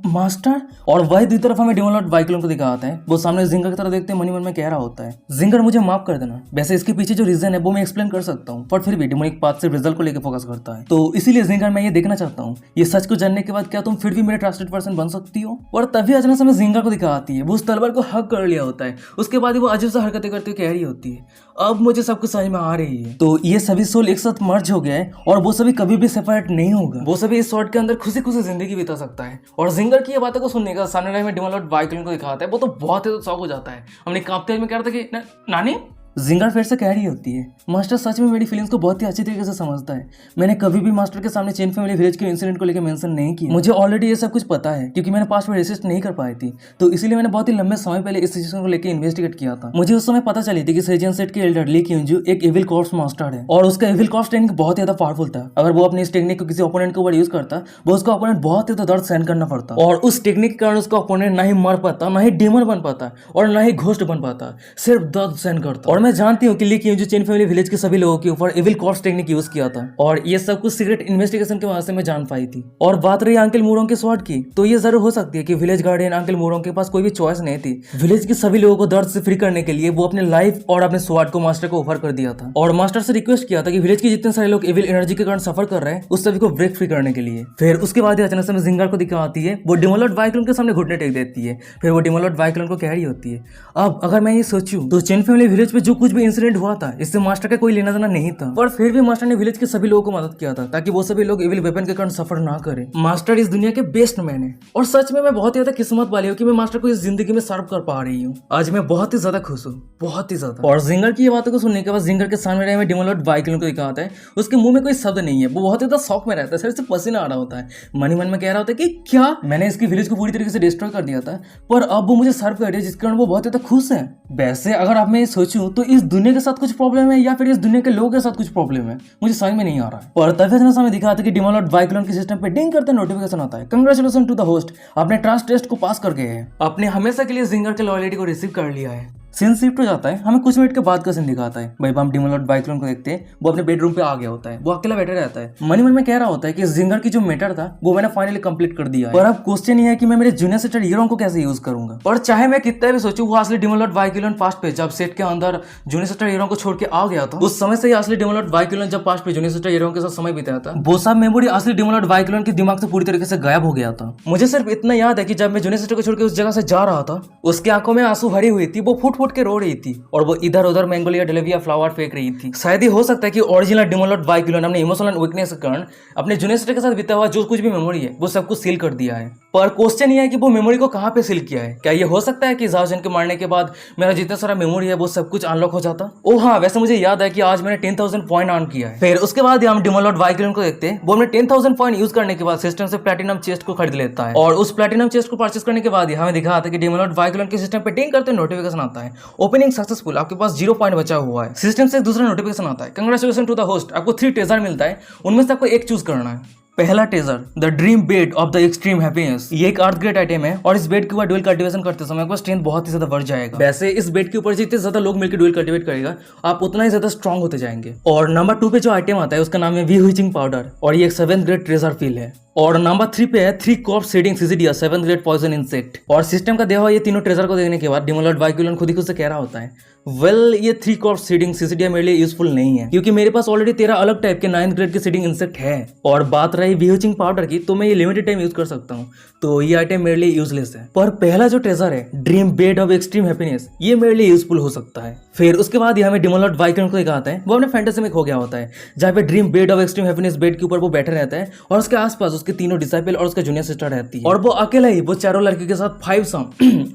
A: मास्टर। और वही दूसरी तरफ हमें डेमन लॉर्ड वाइक्लोन को दिखाता है, वो सामने जिंगर की तरफ देखते मनी मन में कह रहा होता है जिंगर मुझे माफ कर देना। वैसे इसके पीछे जो रीजन है वो मैं एक्सप्लेन कर सकता हूँ पर फिर भी डेमोनिक पाथ से रिजल्ट को लेकर फोकस करता है, तो इसीलिए जिंगर मैं ये देखना चाहता हूँ ये सच को जानने के बाद क्या तुम फिर भी मेरे ट्रस्टेड पर्सन बन सकती हो। और तभी अचानक से हमें जिंगर को दिखाती है, वो उस तलवार को हक कर लिया होता है, उसके बाद वो अजीब सा हरकतें करते हुए कह रही होती है अब मुझे सब कुछ समझ में आ रही है। तो ये सभी सोल एक साथ मर्ज हो गया है और वो सभी कभी भी सेपरेट नहीं होगा, वो सभी इस शॉर्ट के अंदर खुशी खुशी जिंदगी बिता सकता है। और जिंगर की ये बातों को सुनने का सामने रहे में डेमन लॉर्ड वाइक्लोन को दिखाता है, वो तो बहुत ही शौक हो जाता है, हमने कांपते में कह रहा था कि नानी। जिंगर फिर से कह रही होती है मास्टर सच में मेरी फीलिंग्स को बहुत ही अच्छी तरीके से समझता है, मैंने कभी भी मास्टर के सामने चेन फैमिली विलेज के इंसिडेंट को लेकर मेंशन नहीं किया, मुझे ऑलरेडी ये सब कुछ पता है क्योंकि मैंने पास्ट में रेसिस्ट नहीं कर पाई थी, तो इसीलिए मैंने बहुत ही लंबे समय पहले इस सिचुएशन को लेकर इन्वेस्टिगेट किया था। मुझे उस समय पता चली थी कि सेजियन सेट के एल्डर ली क्यूंजू एक इविल कॉर्प्स मास्टर है और उसका इविल कॉर्प्स टेक्निक बहुत ज्यादा पावरफुल था, अगर वो अपनी इस टेक्निक को किसी ओपोनेंट के ऊपर यूज करता वो उसका ओपोनेंट बहुत ज्यादा दर्द सहन करना पड़ता और उस टेक्निक के कारण उसका ओपोनेंट ना ही मर पाता, ना ही डेमन बन पाता और ना ही घोस्ट बन पाता, सिर्फ दर्द सहन करता। और और मैं जानती हूँ कि ली क्यून जो चेन फैमिली विलेज के सभी लोगों के ऊपर इविल कॉर्प्स टेक्निक यूज किया था और ये सब कुछ सीक्रेट इन्वेस्टिगेशन के वजह से मैं जान पाई थी। और बात रही अंकल मूरों के स्वॉर्ड की, तो ये जरूर हो सकती है कि विलेज गार्डियन अंकल मूरों के पास कोई भी चॉइस नहीं थी। विलेज के सभी लोगों को दर्द से फ्री करने के लिए वो अपने लाइफ और अपने स्वॉर्ड को मास्टर को ऑफर कर दिया था और मास्टर से रिक्वेस्ट किया था कि विलेज के जितने सारे लोग इविल एनर्जी के कारण सफर कर रहे हैं उस सभी को ब्रेक फ्री करने के लिए। फिर उसके बाद अचानक से जिंगर को दिखाती है, वो डिमोलॉर्ड वाइक्लोन के सामने घुटने टेक देती है। फिर वो डिमोलॉर्ड वाइक्लोन को कह रही होती है, अब अगर मैं ये सोचूं तो चेन फैमिली विलेज पे जो कुछ भी इंसिडेंट हुआ था इससे मास्टर का कोई लेना देना नहीं था, पर फिर भी मास्टर ने विलेज के सभी लोगों को मदद किया था ताकि वो सभी लोग इविल वेपन के कारण सफर ना करें। मास्टर इस दुनिया के बेस्ट मैन है और सच में मैं बहुत ही ज्यादा किस्मत वाली हूँ कि मैं मास्टर को इस जिंदगी में सर्व कर पा रही हूँ। आज मैं बहुत ही ज्यादा खुश हूँ, बहुत ही ज्यादा। और जिंगर की ये बातों को सुनने के बाद जिंगर के सामने रहे डिमोलॉर्ड वाइक्लोन को दिखा आता है, उसके मुंह में कोई शब्द नहीं है, वो बहुत ही ज्यादा शौक में रहता है, सिर से पसीना आ रहा होता है, मन ही मन में कह रहा होता है कि क्या मैंने इसकी विलेज को पूरी तरीके से डिस्ट्रॉय कर दिया था पर अब वो मुझे सर्व कर रही है जिसके कारण वो बहुत ज्यादा खुश है। वैसे अगर अब मैं ये सोचूं तो इस दुनिया के साथ कुछ प्रॉब्लम है या फिर इस दुनिया के लोगों के साथ कुछ प्रॉब्लम है, मुझे समझ में नहीं आ रहा है। पर तभी समय दिखा था कि डिमोलॉर्ड वाइक्लोन के सिस्टम पे डिंग करते नोटिफिकेशन आता है, कांग्रेचुलेशन टू द होस्ट, आपने ट्रस्ट टेस्ट को पास कर गए हैं, आपने हमेशा के लिए जिंगर के लॉयल्टी को रिसीव कर लिया है। सीन शिफ्ट हो जाता है, हमें कुछ मिनट के बाद का सीन दिखाता है। भाई हम डिमोलॉर्ड वाइक्लोन को देखते हैं, वो अपने बेडरूम पे आ गया होता है, वो अकेला बैठा रहता है, मन ही मन में कह रहा होता है कि जिंगर की जो मैटर था वो मैंने फाइनली कंप्लीट कर दिया है, पर अब क्वेश्चन ये है कि मैं मेरे जूनियर सिस्टर हीरो को कैसे यूज करूंगा। और चाहे मैं कितना भी सोचूं, वो असली डिमोलॉर्ड वाइक्लोन पास्ट पे जब सेट के अंदर जूनियर सिस्टर हीरो को छोड़ के आ गया था, उस समय से ही असली डिमोलॉर्ड वाइक्लोन जब पास्ट पे जूनियर सिस्टर हीरो के साथ समय बिताया था, वो सब मेमोरी असली डिमोलॉर्ड वाइक्लोन के दिमाग से पूरी तरीके से गायब हो गया था। मुझे सिर्फ इतना याद है कि जब मैं जूनियर सिस्टर को छोड़ के उस जगह से जा रहा था, उसकी आंखों में आंसू भरी हुई थी, वो फुट फुट के रो रही थी और वो इधर उधर मैंगोलिया डेलिविया फ्लावर फेंक रही थी। शायद ही हो सकता है कि ओरिजिनल डिमोलॉर्ड वाइक्लोन अपने इमोशनल वीकनेस के कारण अपने जूनियर सिस्टर के साथ बीता हुआ जो कुछ भी मेमोरी है वो सब कुछ सील कर दिया है। पर क्वेश्चन ये है कि वो मेमोरी को कहां पे सील किया है। क्या ये हो सकता है कि जाओजन के मारने के बाद मेरा जितना सारा मेमोरी है वो सब कुछ अनलॉक हो जाता? ओह हाँ, वैसे मुझे याद है कि आज मैंने 10,000 पॉइंट अर्न किया है। फिर उसके बाद हम डिमोलॉर्ड वाइक्लोन को देखते हैं, वो हमने 10,000 पॉइंट यूज करने के बाद सिस्टम से प्लैटिनम चेस्ट को खरीद लेता है और उस प्लैटिनम चेस्ट को परचेस करने के बाद हमें दिखा था कि डिमोलॉर्ड वाइक्लोन के सिस्टम पे टिंग करते नोटिफिकेशन आता है, ओपनिंग सक्सेसफुल, आपके पास 0 पॉइंट बचा हुआ है। सिस्टम से दूसरा नोटिफिकेशन आता है, कांग्रेचुलेशन टू द होस्ट, आपको 3 ट्रेजर मिलता है, उनमें से आपको एक चूज करना है। पहला treasure the dream bed of the extreme happiness, ये एक अर्थ ग्रेड आइटम है और इस बेड के ऊपर डुअल कल्टीवेशन करते समय आपका स्ट्रेंथ बहुत ही ज्यादा बढ़ जाएगा। वैसे इस बेड के ऊपर जितने ज्यादा लोग मिलकर डुअल कल्टीवेट करेगा आप उतना ही ज्यादा स्ट्रॉन्ग होते जाएंगे। और नंबर 2 पे जो आइटम आता है उसका नाम है वी ह्विचिंग पाउडर और ये एक 7th ग्रेड ट्रेजर फील है। और नंबर 3 पे है 3 कॉर्प्स सीडिंग सिसिडिया 7th ग्रेड पॉइजन इंसेक्ट। और सिस्टम का देवा ये तीनों ट्रेजर को देखने के बाद डिमोलॉर्ड वाइक्लोन खुद ही खुद से कह रहा होता है, वेल ये 3 कॉर्प्स सीडिंग सिसिडिया मेरे लिए यूजफुल नहीं है क्योंकि मेरे पास ऑलरेडी 13 अलग टाइप के 9th ग्रेड के सीडिंग इंसेक्ट है। और बात रही व्यूचिंग पाउडर की, तो मैं ये लिमिटेड टाइम यूज कर सकता हूँ, तो ये आइटम मेरे लिए यूजलेस है। पर पहला जो ट्रेजर है dream bed of extreme happiness, ये मेरे लिए यूजफुल हो सकता है। फिर उसके बाद ये हमें डिमोलॉर्ड वाइक्लोन को दिखाता है, वो अपने फैंटेसी में खो गया होता है जहाँ पे dream bed of extreme happiness bed के ऊपर वो बैठा रहता है और उसके आसपास उसके तीनों डिसाइपल और उसका जूनियर सिस्टर रहती है और वो अकेला ही वो चारों लड़की के साथ 5 सम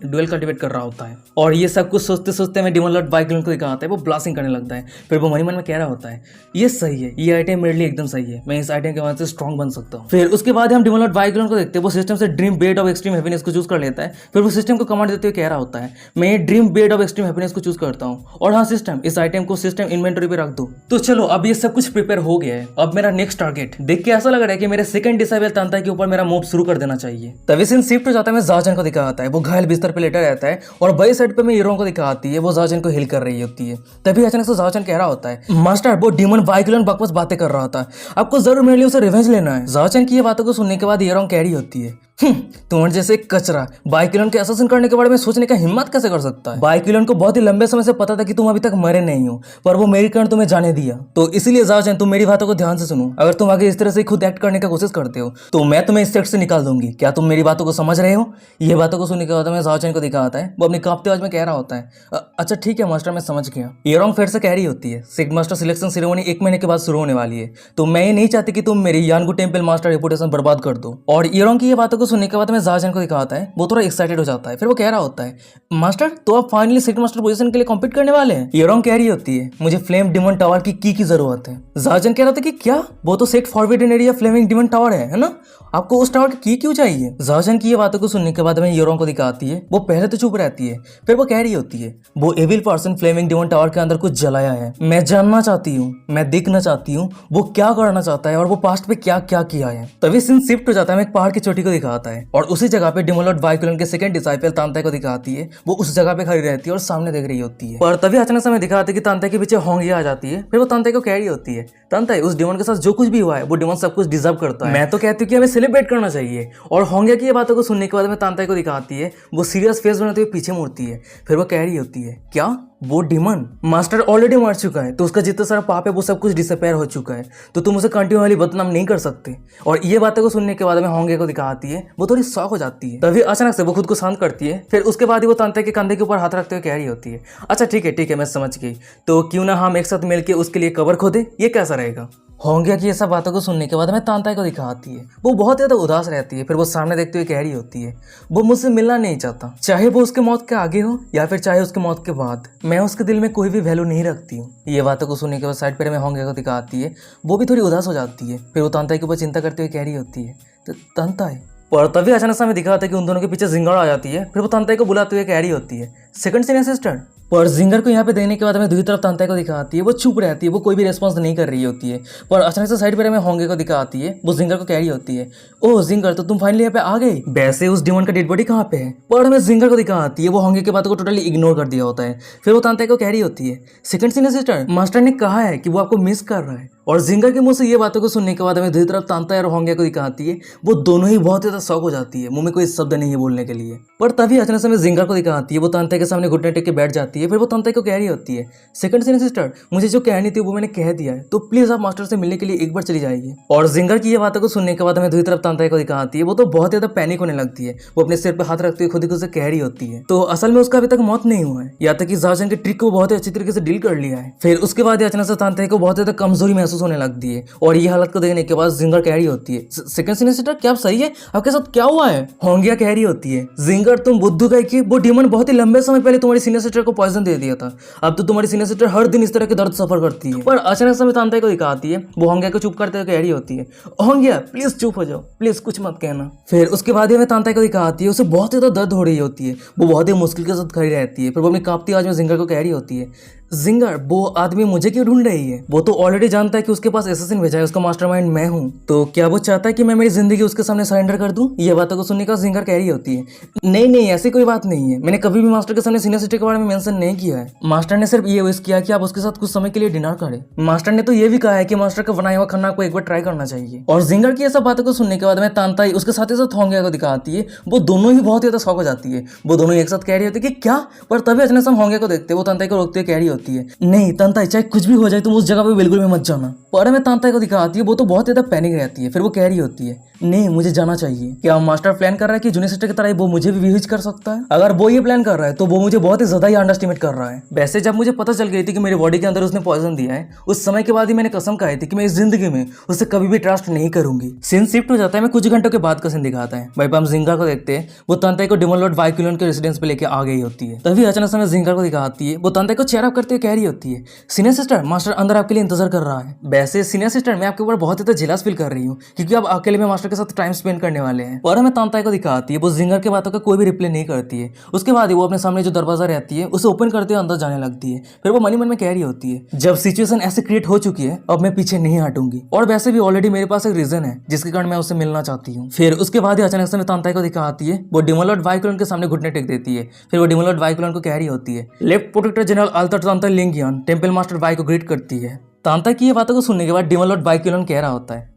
A: डुअल कल्टीवेट कर रहा होता है। और ये सब कुछ सोचते सोचते हमें डिमोलॉर्ड वाइक्लोन को दिखाता है, वो ब्लास्टिंग करने लगता है। फिर वो मन ही मन में कह रहा होता है, ये सही है, ये आइटम मेरे लिए एकदम सही है, मैं इस आइटम के वजह से स्ट्रॉन्ग बन सकता हूँ। फिर उसके बाद हम डिमोलॉर्ड वाइक्लोन को देखते हैं, वो सिस्टम से dream bed of extreme happiness को चूज कर लेता है। फिर वो सिस्टम को कमांड देते हुए कह रहा होता है, मैं ये dream bed of extreme happiness को चूज करता हूँ और हाँ सिस्टम इस आइटम को सिस्टम इन्वेंटरी पे रख दो। तो चलो अब ये सब कुछ प्रिपेयर हो गया है, अब मेरा नेक्स्ट टारगेट देख के ऐसा लग रहा है कि मेरे सेकंड डिसाइबल तांता के ऊपर मेरा मूव शुरू कर देना चाहिए। तभी सीन शिफ्ट हो जाता है, मैं जाओजन को दिखाता है, वो घायल बिस्तर पे लेटा रहता है और बाई साइड पे मैं हीरो को दिखाती है, वो जाओजन को हिल कर रही होती है। तभी अचानक से जाओजन कह रहा होता है, मास्टर वो डीमन वाइक्लोन बकवास बातें कर रहा था, आपको जरूर मेरे लिए उसे रिवेंज लेना है। जाओजन की ये बातों को सुनने के बाद हीरो कह रही होती है, तुम्हारे जैसे कचरा वाइक्लोन के असैसिन करने के बारे में सोचने का हिम्मत कैसे कर सकता है? वाइक्लोन को बहुत ही लंबे समय से पता था कि तुम अभी तक मरे नहीं हो, पर वो मेरे कारण तुम्हें जाने दिया। तो इसीलिए जाओजन तुम मेरी बातों को ध्यान से सुनो, अगर तुम आगे इस तरह से खुद एक्ट करने का कोशिश करते हो तो मैं तुम्हें इस सेट से निकाल दूंगी। क्या तुम मेरी बातों को समझ रहे हो? ये बातों को सुनने के बाद मैं जाओजन को दिखाता है, वो अपनी कांपते आवाज में कह रहा होता है, अच्छा ठीक है मास्टर, मैं समझ गया। येरोंग फिर से कह रही होती है, सिग मास्टर सिलेक्शन सेरेमनी 1 महीने के बाद शुरू होने वाली है, तो मैं ये नहीं चाहती कि तुम मेरी यानगु टेंपल मास्टर रेपुटेशन बर्बाद कर दो। और येरोंग की ये बातों को सुनने के बाद मैं जाओजन को दिखाता है, वो थोड़ा एक्साइटेड हो जाता है। फिर वो कह रहा होता है, मास्टर तो आप फाइनली सिटी मास्टर पोजीशन के लिए कॉम्पीट करने वाले हैं? येरोंग कह रही होती है, मुझे फ्लेम डिमन टावर की जरूरत है। जाओजन कह रहा था कि क्या? वो तो set forbidden area flaming demon tower है ना? आपको उस टावर की क्यों चाहिए? जाओजन की ये बातों को सुनने के बाद मैं येरोंग को दिखाती है, वो पहले तो चुप रहती है, फिर वो कह रही होती है, वो evil person flaming demon tower के अंदर कुछ जलाया है, मैं जानना चाहती हूँ, मैं देखना चाहती हूँ वो क्या करना चाहता है और वो पास्ट पे क्या क्या किया है। तभी सीन शिफ्ट हो जाता है, मैं एक पहाड़ की चोटी को दिखाता दिखाता है और उसी जगह पे डिमोलॉर्ड वाइकुलन के सेकंड डिसाइपल तांताई को दिखाती है। वो उस जगह पे खड़ी रहती है और सामने देख रही होती है। पर तभी अचानक से हमें दिखाते हैं कि तांताई के पीछे होंगिया आ जाती है। फिर वो तांताई को कह रही होती है, तांताई उस डिमन के साथ जो कुछ भी हुआ है वो डिमन सब कुछ डिजर्व करता है। मैं तो कहती हूँ कि हमें सेलिब्रेट करना चाहिए। और होंगिया की ये बातों को सुनने के बाद में तांताई को दिखाती है, वो सीरियस फेस बनाते हुए पीछे मुड़ती है। फिर वो कह रही होती है, क्या वो डिमन मास्टर ऑलरेडी मर चुका है, तो उसका जितना सारा पाप है वो सब कुछ डिसअपेयर हो चुका है, तो तुम उसे कंटिन्यूअली बदनाम नहीं कर सकते। और ये बातें को सुनने के बाद में होंगे को दिखाती है, वो थोड़ी शॉक हो जाती है। तभी अचानक से वो खुद को शांत करती है। फिर उसके बाद ही वो तांताई के कंधे के ऊपर हाथ रखते हुए कह रही होती है, अच्छा ठीक है मैं समझ गई, तो क्यों ना हम एक साथ मिलकर उसके लिए कबर खोदे, ये कैसा रहेगा। होंगिया की ये सब बातों को सुनने के बाद हमें तांताई को दिखाती है। वो बहुत ज़्यादा उदास रहती है। फिर वो सामने देखते हुए कह रही होती है, वो मुझसे मिलना नहीं चाहता, चाहे वो उसके मौत के आगे हो या फिर चाहे उसके मौत के बाद, मैं उसके दिल में कोई भी वैल्यू नहीं रखती हूँ। ये बातों को सुनने के बाद साइड पर हमें होंगिया को दिखाती है। वो भी थोड़ी उदास हो जाती है। फिर वो तांताई के ऊपर चिंता करते हुए कह रही होती है, तो तांताई। और तभी अचानक से हमें दिखाता है कि उन दोनों के पीछे जिंगाड़ आ जाती है। फिर वो तांताई को बुलाते हुए कह रही होती है, सेकंड सीनियर सिस्टर। पर जिंगर को यहाँ पे देने के बाद हमें दूसरी तरफ तांताई को दिखाती है। वो चुप रहती है, वो कोई भी रिस्पॉन्स नहीं कर रही होती है। पर अचानक से साइड पर हमें होंगे को दिखाती है। वो जिंगर को कह रही होती है, ओह जिंगर, तो तुम फाइनली यहाँ पे आ गई। वैसे उस डिमन का डेड बॉडी कहाँ पे है। पर हमें जिंगर को दिखाती है। वो होंगे की बातों को टोटली इग्नोर कर दिया होता है। फिर वो तांताई को कह रही होती है, सेकंड सीनियर सिस्टर, मास्टर ने कहा है कि वो आपको मिस कर रहा है। और जिंगर के मुंह से ये बातों को सुनने के बाद हमें दूसरी तरफ तांताई और होंगे को दिखाती है। वो दोनों ही बहुत ज़्यादा शॉक हो जाती है, मुंह में कोई शब्द नहीं है बोलने के लिए। पर तभी अचानक से हमें जिंगर को दिखाती है। वो तांताई के सामने घुटने टेक के बैठ जाती है। फिर वो तांताई को कह रही होती है, सेकंड सीनियर सिस्टर, मुझे जो कहनी थी वो मैंने कह दिया है, तो प्लीज आप मास्टर से मिलने के लिए एक बार चली जाइए। और जिंगर की ये बातों को सुनने के बाद हमें दूसरी तरफ तांताई को दिखाती है। वो तो बहुत ज्यादा पैनिक होने लगती है। वो अपने सिर पर हाथ रखते हुए खुद ही खुद से कह रही होती है, तो असल में उसका अभी तक मौत नहीं हुआ है, यहाँ तक कि जार्जन के ट्रिक को बहुत ही अच्छी तरीके से डील कर लिया है। फिर उसके बाद अचानक से तांताई को बहुत ज्यादा कमजोरी महसूस होने लगती है। और ये हालत को देखने के बाद जिंगर कह रही होती है, सेकंड सीनियर सिस्टर, क्या आप सही है, आपके साथ क्या हुआ है। होंगिया कह रही होती है, जिंगर तुम बुद्धू गए कि वो डिमन बहुत ही लंबे समय पहले तुम्हारी सीनियर सिस्टर को पॉइजन दे दिया था। अब तो तुम्हारी सीनियर सिस्टर हर दिन इस तरह के दर्द सफर करती है। पर अचानक से तांताई को दिखाती है। वो होंगिया को चुप करते हुए कह रही होती है, होंगिया प्लीज चुप हो जाओ, प्लीज कुछ मत कहना। फिर उसके बाद हमें तांताई को दिखाती है। उसे बहुत ज्यादा दर्द हो रही होती है। वो बहुत ही मुश्किल के साथ खड़ी रहती है। फिर वो अपनी कांपती आवाज में जिंगर को कह रही होती है, जिंगर वो आदमी मुझे क्यों ढूंढ रही है। वो तो ऑलरेडी जानता है कि उसके पास एसेसिन भेजा है, उसका मास्टरमाइंड मैं हूँ, तो क्या वो चाहता है कि मैं मेरी जिंदगी उसके सामने सरेंडर कर दूं। ये बातों को सुनने का जिंगर कह रही होती है, नहीं ऐसी कोई बात नहीं है, मैंने कभी भी मास्टर के सामने सीनियर सिस्टर के बारे में मेंशन नहीं किया है। मास्टर ने सिर्फ ये विश किया कि आप उसके साथ कुछ समय के लिए डिनर करें। मास्टर ने तो ये भी कहा है कि मास्टर का बनाया हुआ खाना को एक बार ट्राई करना चाहिए। और जिंगर की ये सब बातों को सुनने के बाद में तांताई उसके साथ ही साथ होंगिया को दिखाती है। वो दोनों ही बहुत ज्यादा शॉक हो जाती है। वो दोनों एक साथ कह रही होती है कि क्या। पर तभी अचानक से हम होंगिया को देखते हैं। वो तांताई को रोकते हुए कह रही होती है, नहीं तांताई, चाहे कुछ भी हो जाए तुम उस जगह पे बिल्कुल भी मत जाना। पर हमें तांताई को दिखाती है। वो तो बहुत ज्यादा पैनिक रहती है। फिर वो कह रही होती है, नहीं मुझे जाना चाहिए। क्या मास्टर प्लान कर रहा है कि जूनियर सिस्टर की तरह वो मुझे भी विहिज कर सकता है। अगर वो ये प्लान कर रहा है तो वो मुझे बहुत ही ज्यादा ही अंडरस्टिमेट कर रहा है। वैसे जब मुझे पता चल गई थी कि मेरी बॉडी के अंदर उसने पॉइजन दिया है, उस समय के बाद ही मैंने कसम खाई थी कि मैं इस जिंदगी में उससे कभी भी ट्रस्ट नहीं करूंगी। सीन शिफ्ट हो जाता है। मैं कुछ घंटों के बाद का सीन दिखाता है। भाई हम जिंगर को देखते हैं। वो तांताई को डिमोलॉर्ड वाइकुलन के रेसिडेंस पे लेके आ गई होती है। तभी अचानक से जिंगर को दिखाती है। वो तांताई को चेयर अप करते हुए कह रही होती है, सीनियर सिस्टर, मास्टर अंदर आपके लिए इंतजार कर रहा है। वैसे सीनियर सिस्टर, मैं आपके ऊपर बहुत ज्यादा जेलस फील कर रही हूँ क्योंकि आप अकेले में मास्टर के साथ टाइम स्पेंड करने वाले हैं। और हमें तांताई को दिखाती है। वो जिंगर के बातों का कोई भी रिप्लाई नहीं करती है। उसके बाद ही वो अपने सामने जो दरवाजा रहती है उसे ओपन करते हुए अंदर जाने लगती है। फिर वो मन में कह रही होती है, जब सिचुएशन ऐसे क्रिएट हो चुकी है अब मैं पीछे नहीं हटूंगी। और वैसे भी ऑलरेडी मेरे पास एक रीजन है जिसके कारण मैं उससे मिलना चाहती हूँ। फिर उसके बाद ही अचानक से तांताई को दिखाती है। वो डिमोलॉर्ड वाइकुलन के सामने घुटने टेक देती है। फिर वो डिमोलॉर्ड वाइकुलन को कह रही होती है, लेफ्ट प्रोटेक्टर जनरल अल्तर Tantai Lingyan temple master Y को ग्रीट करती है। तांताई की ये बातों को सुनने के बाद डिमोलॉर्ड वाइकुलन कह रहा होता है,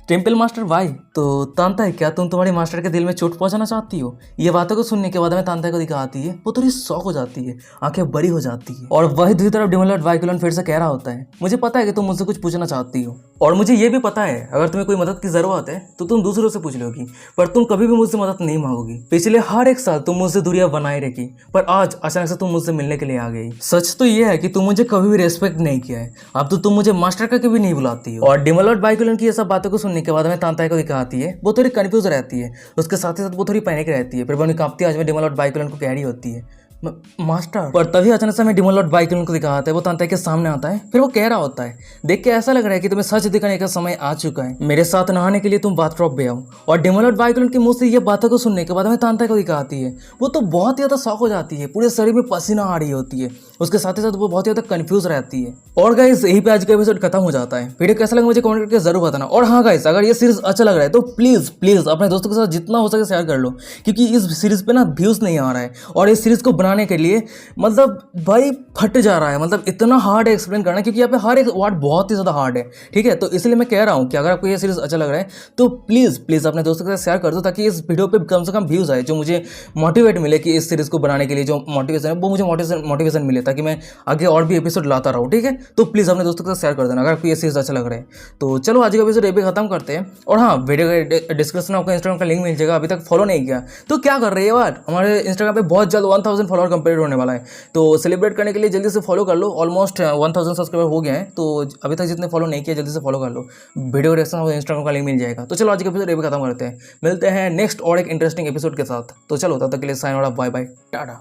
A: टेंपल मास्टर वाई, तो तांताई क्या तुम तुम्हारे मास्टर के दिल में चोट पहुंचाना चाहती हो। ये बातों को सुनने के बाद हमें तांताई को दिखाती है। वो थोड़ी शॉक हो जाती है, आंखें बड़ी हो जाती है। और वही दूसरी तरफ डिमोलॉर्ड वाइकुलन फिर से कह रहा होता है, मुझे पता है कि तुम मुझसे कुछ पूछना चाहती हो और मुझे ये भी पता है अगर तुम्हें कोई मदद की जरूरत है तो तुम दूसरों से पूछ लोगी, पर तुम कभी भी मुझसे मदद नहीं मांगोगी। पिछले हर एक साल तुम मुझसे दूरियां बनाए रखी, पर आज अचानक से तुम मुझसे मिलने के लिए आ गई। सच तो ये है कि तुम मुझे कभी भी रेस्पेक्ट नहीं किया है, अब तो तुम मुझे मास्टर का कभी नहीं बुलाती हो। और डिमोलॉर्ड वाइकुलन की ये सब बातों को के बाद हमें तांताई को दिखाती है। वो थोड़ी कंफ्यूज रहती है, उसके साथ ही साथ वो थोड़ी पैनिक रहती है। फिर वो अपनी कांपती आवाज में डिमोलॉर्ड वाइकुलन को कह रही होती है, मास्टर। पर तभी अचानक से हमें डिमन लॉर्ड बाइकन को दिखाता है। वो तांता के सामने आता है, फिर वो कह रहा होता है, देख के ऐसा लग रहा है कि तुम्हें सच दिखाने का समय आ चुका है, मेरे साथ नहाने के लिए तुम बाथटब में आओ। और डिमन लॉर्ड बाइकन के मुंह से ये बातों को सुनने के बाद हमें तांता को दिखाती है। वो तो बहुत ही ज्यादा शॉक हो जाती है, पूरे शरीर में पसीना आ रही होती है, उसके साथ ही साथ वो बहुत ही ज्यादा कंफ्यूज रहती है। और गाइस यही पे आज का एपिसोड खत्म हो जाता है। वीडियो कैसा लगा मुझे कमेंट करके जरूर बताना। और हाँ गाइस, अगर ये सीरीज अच्छा लग रहा है तो प्लीज प्लीज अपने दोस्तों के साथ जितना हो सके शेयर कर लो, क्योंकि इस सीरीज पे ना व्यूज नहीं आ रहा है। और इस सीरीज को बनाने के लिए मतलब भाई फट जा रहा है, मतलब इतना हार्ड है एक्सप्लेन करना, क्योंकि यहाँ पे हर एक वर्ड बहुत ही ज़्यादा हार्ड है। ठीक है, तो इसलिए मैं कह रहा हूँ कि अगर आपको ये सीरीज अच्छा लग रहा है तो प्लीज़ प्लीज़ अपने दोस्तों के साथ शेयर कर दो, ताकि इस वीडियो पे कम से कम व्यूज़ आए, जो मुझे मोटिवेट मिले कि इस सीरीज़ को बनाने के लिए जो मोटिवेशन है वो मुझे मोटिवेशन मिले, ताकि मैं आगे और भी एपिसोड लाता रहूँ। ठीक है, तो प्लीज़ अपने दोस्तों के साथ शेयर कर देना अगर आपको ये सीरीज अच्छा लग रहा है। तो चलो आज का एपिसोड ये भी खत्म करते हैं। और हाँ, वीडियो के डिस्क्रिप्शन में आपको इंस्टाग्राम का लिंक मिल जाएगा। अभी तक फॉलो नहीं किया तो क्या कर रही है यार, हमारे इंस्टाग्राम पे बहुत जल्द 1000 फॉलोअर कंप्लीट होने वाला है, तो सेलिब्रेट करने के लिए जल्दी से फॉलो कर लो। ऑलमोस्ट 1000 सब्सक्राइबर हो गए हैं, तो अभी तक जितने फॉलो नहीं किया जल्दी से फॉलो कर लो। वीडियो रिएक्शन और इंस्टाग्राम का लिंक मिल जाएगा। तो चलो आज के एपिसोड ये भी खत्म करते हैं, मिलते हैं नेक्स्ट और एक इंटरेस्टिंग एपिसोड के साथ। तो चलो तब तक के लिए साइन और बाय बाय टाटा।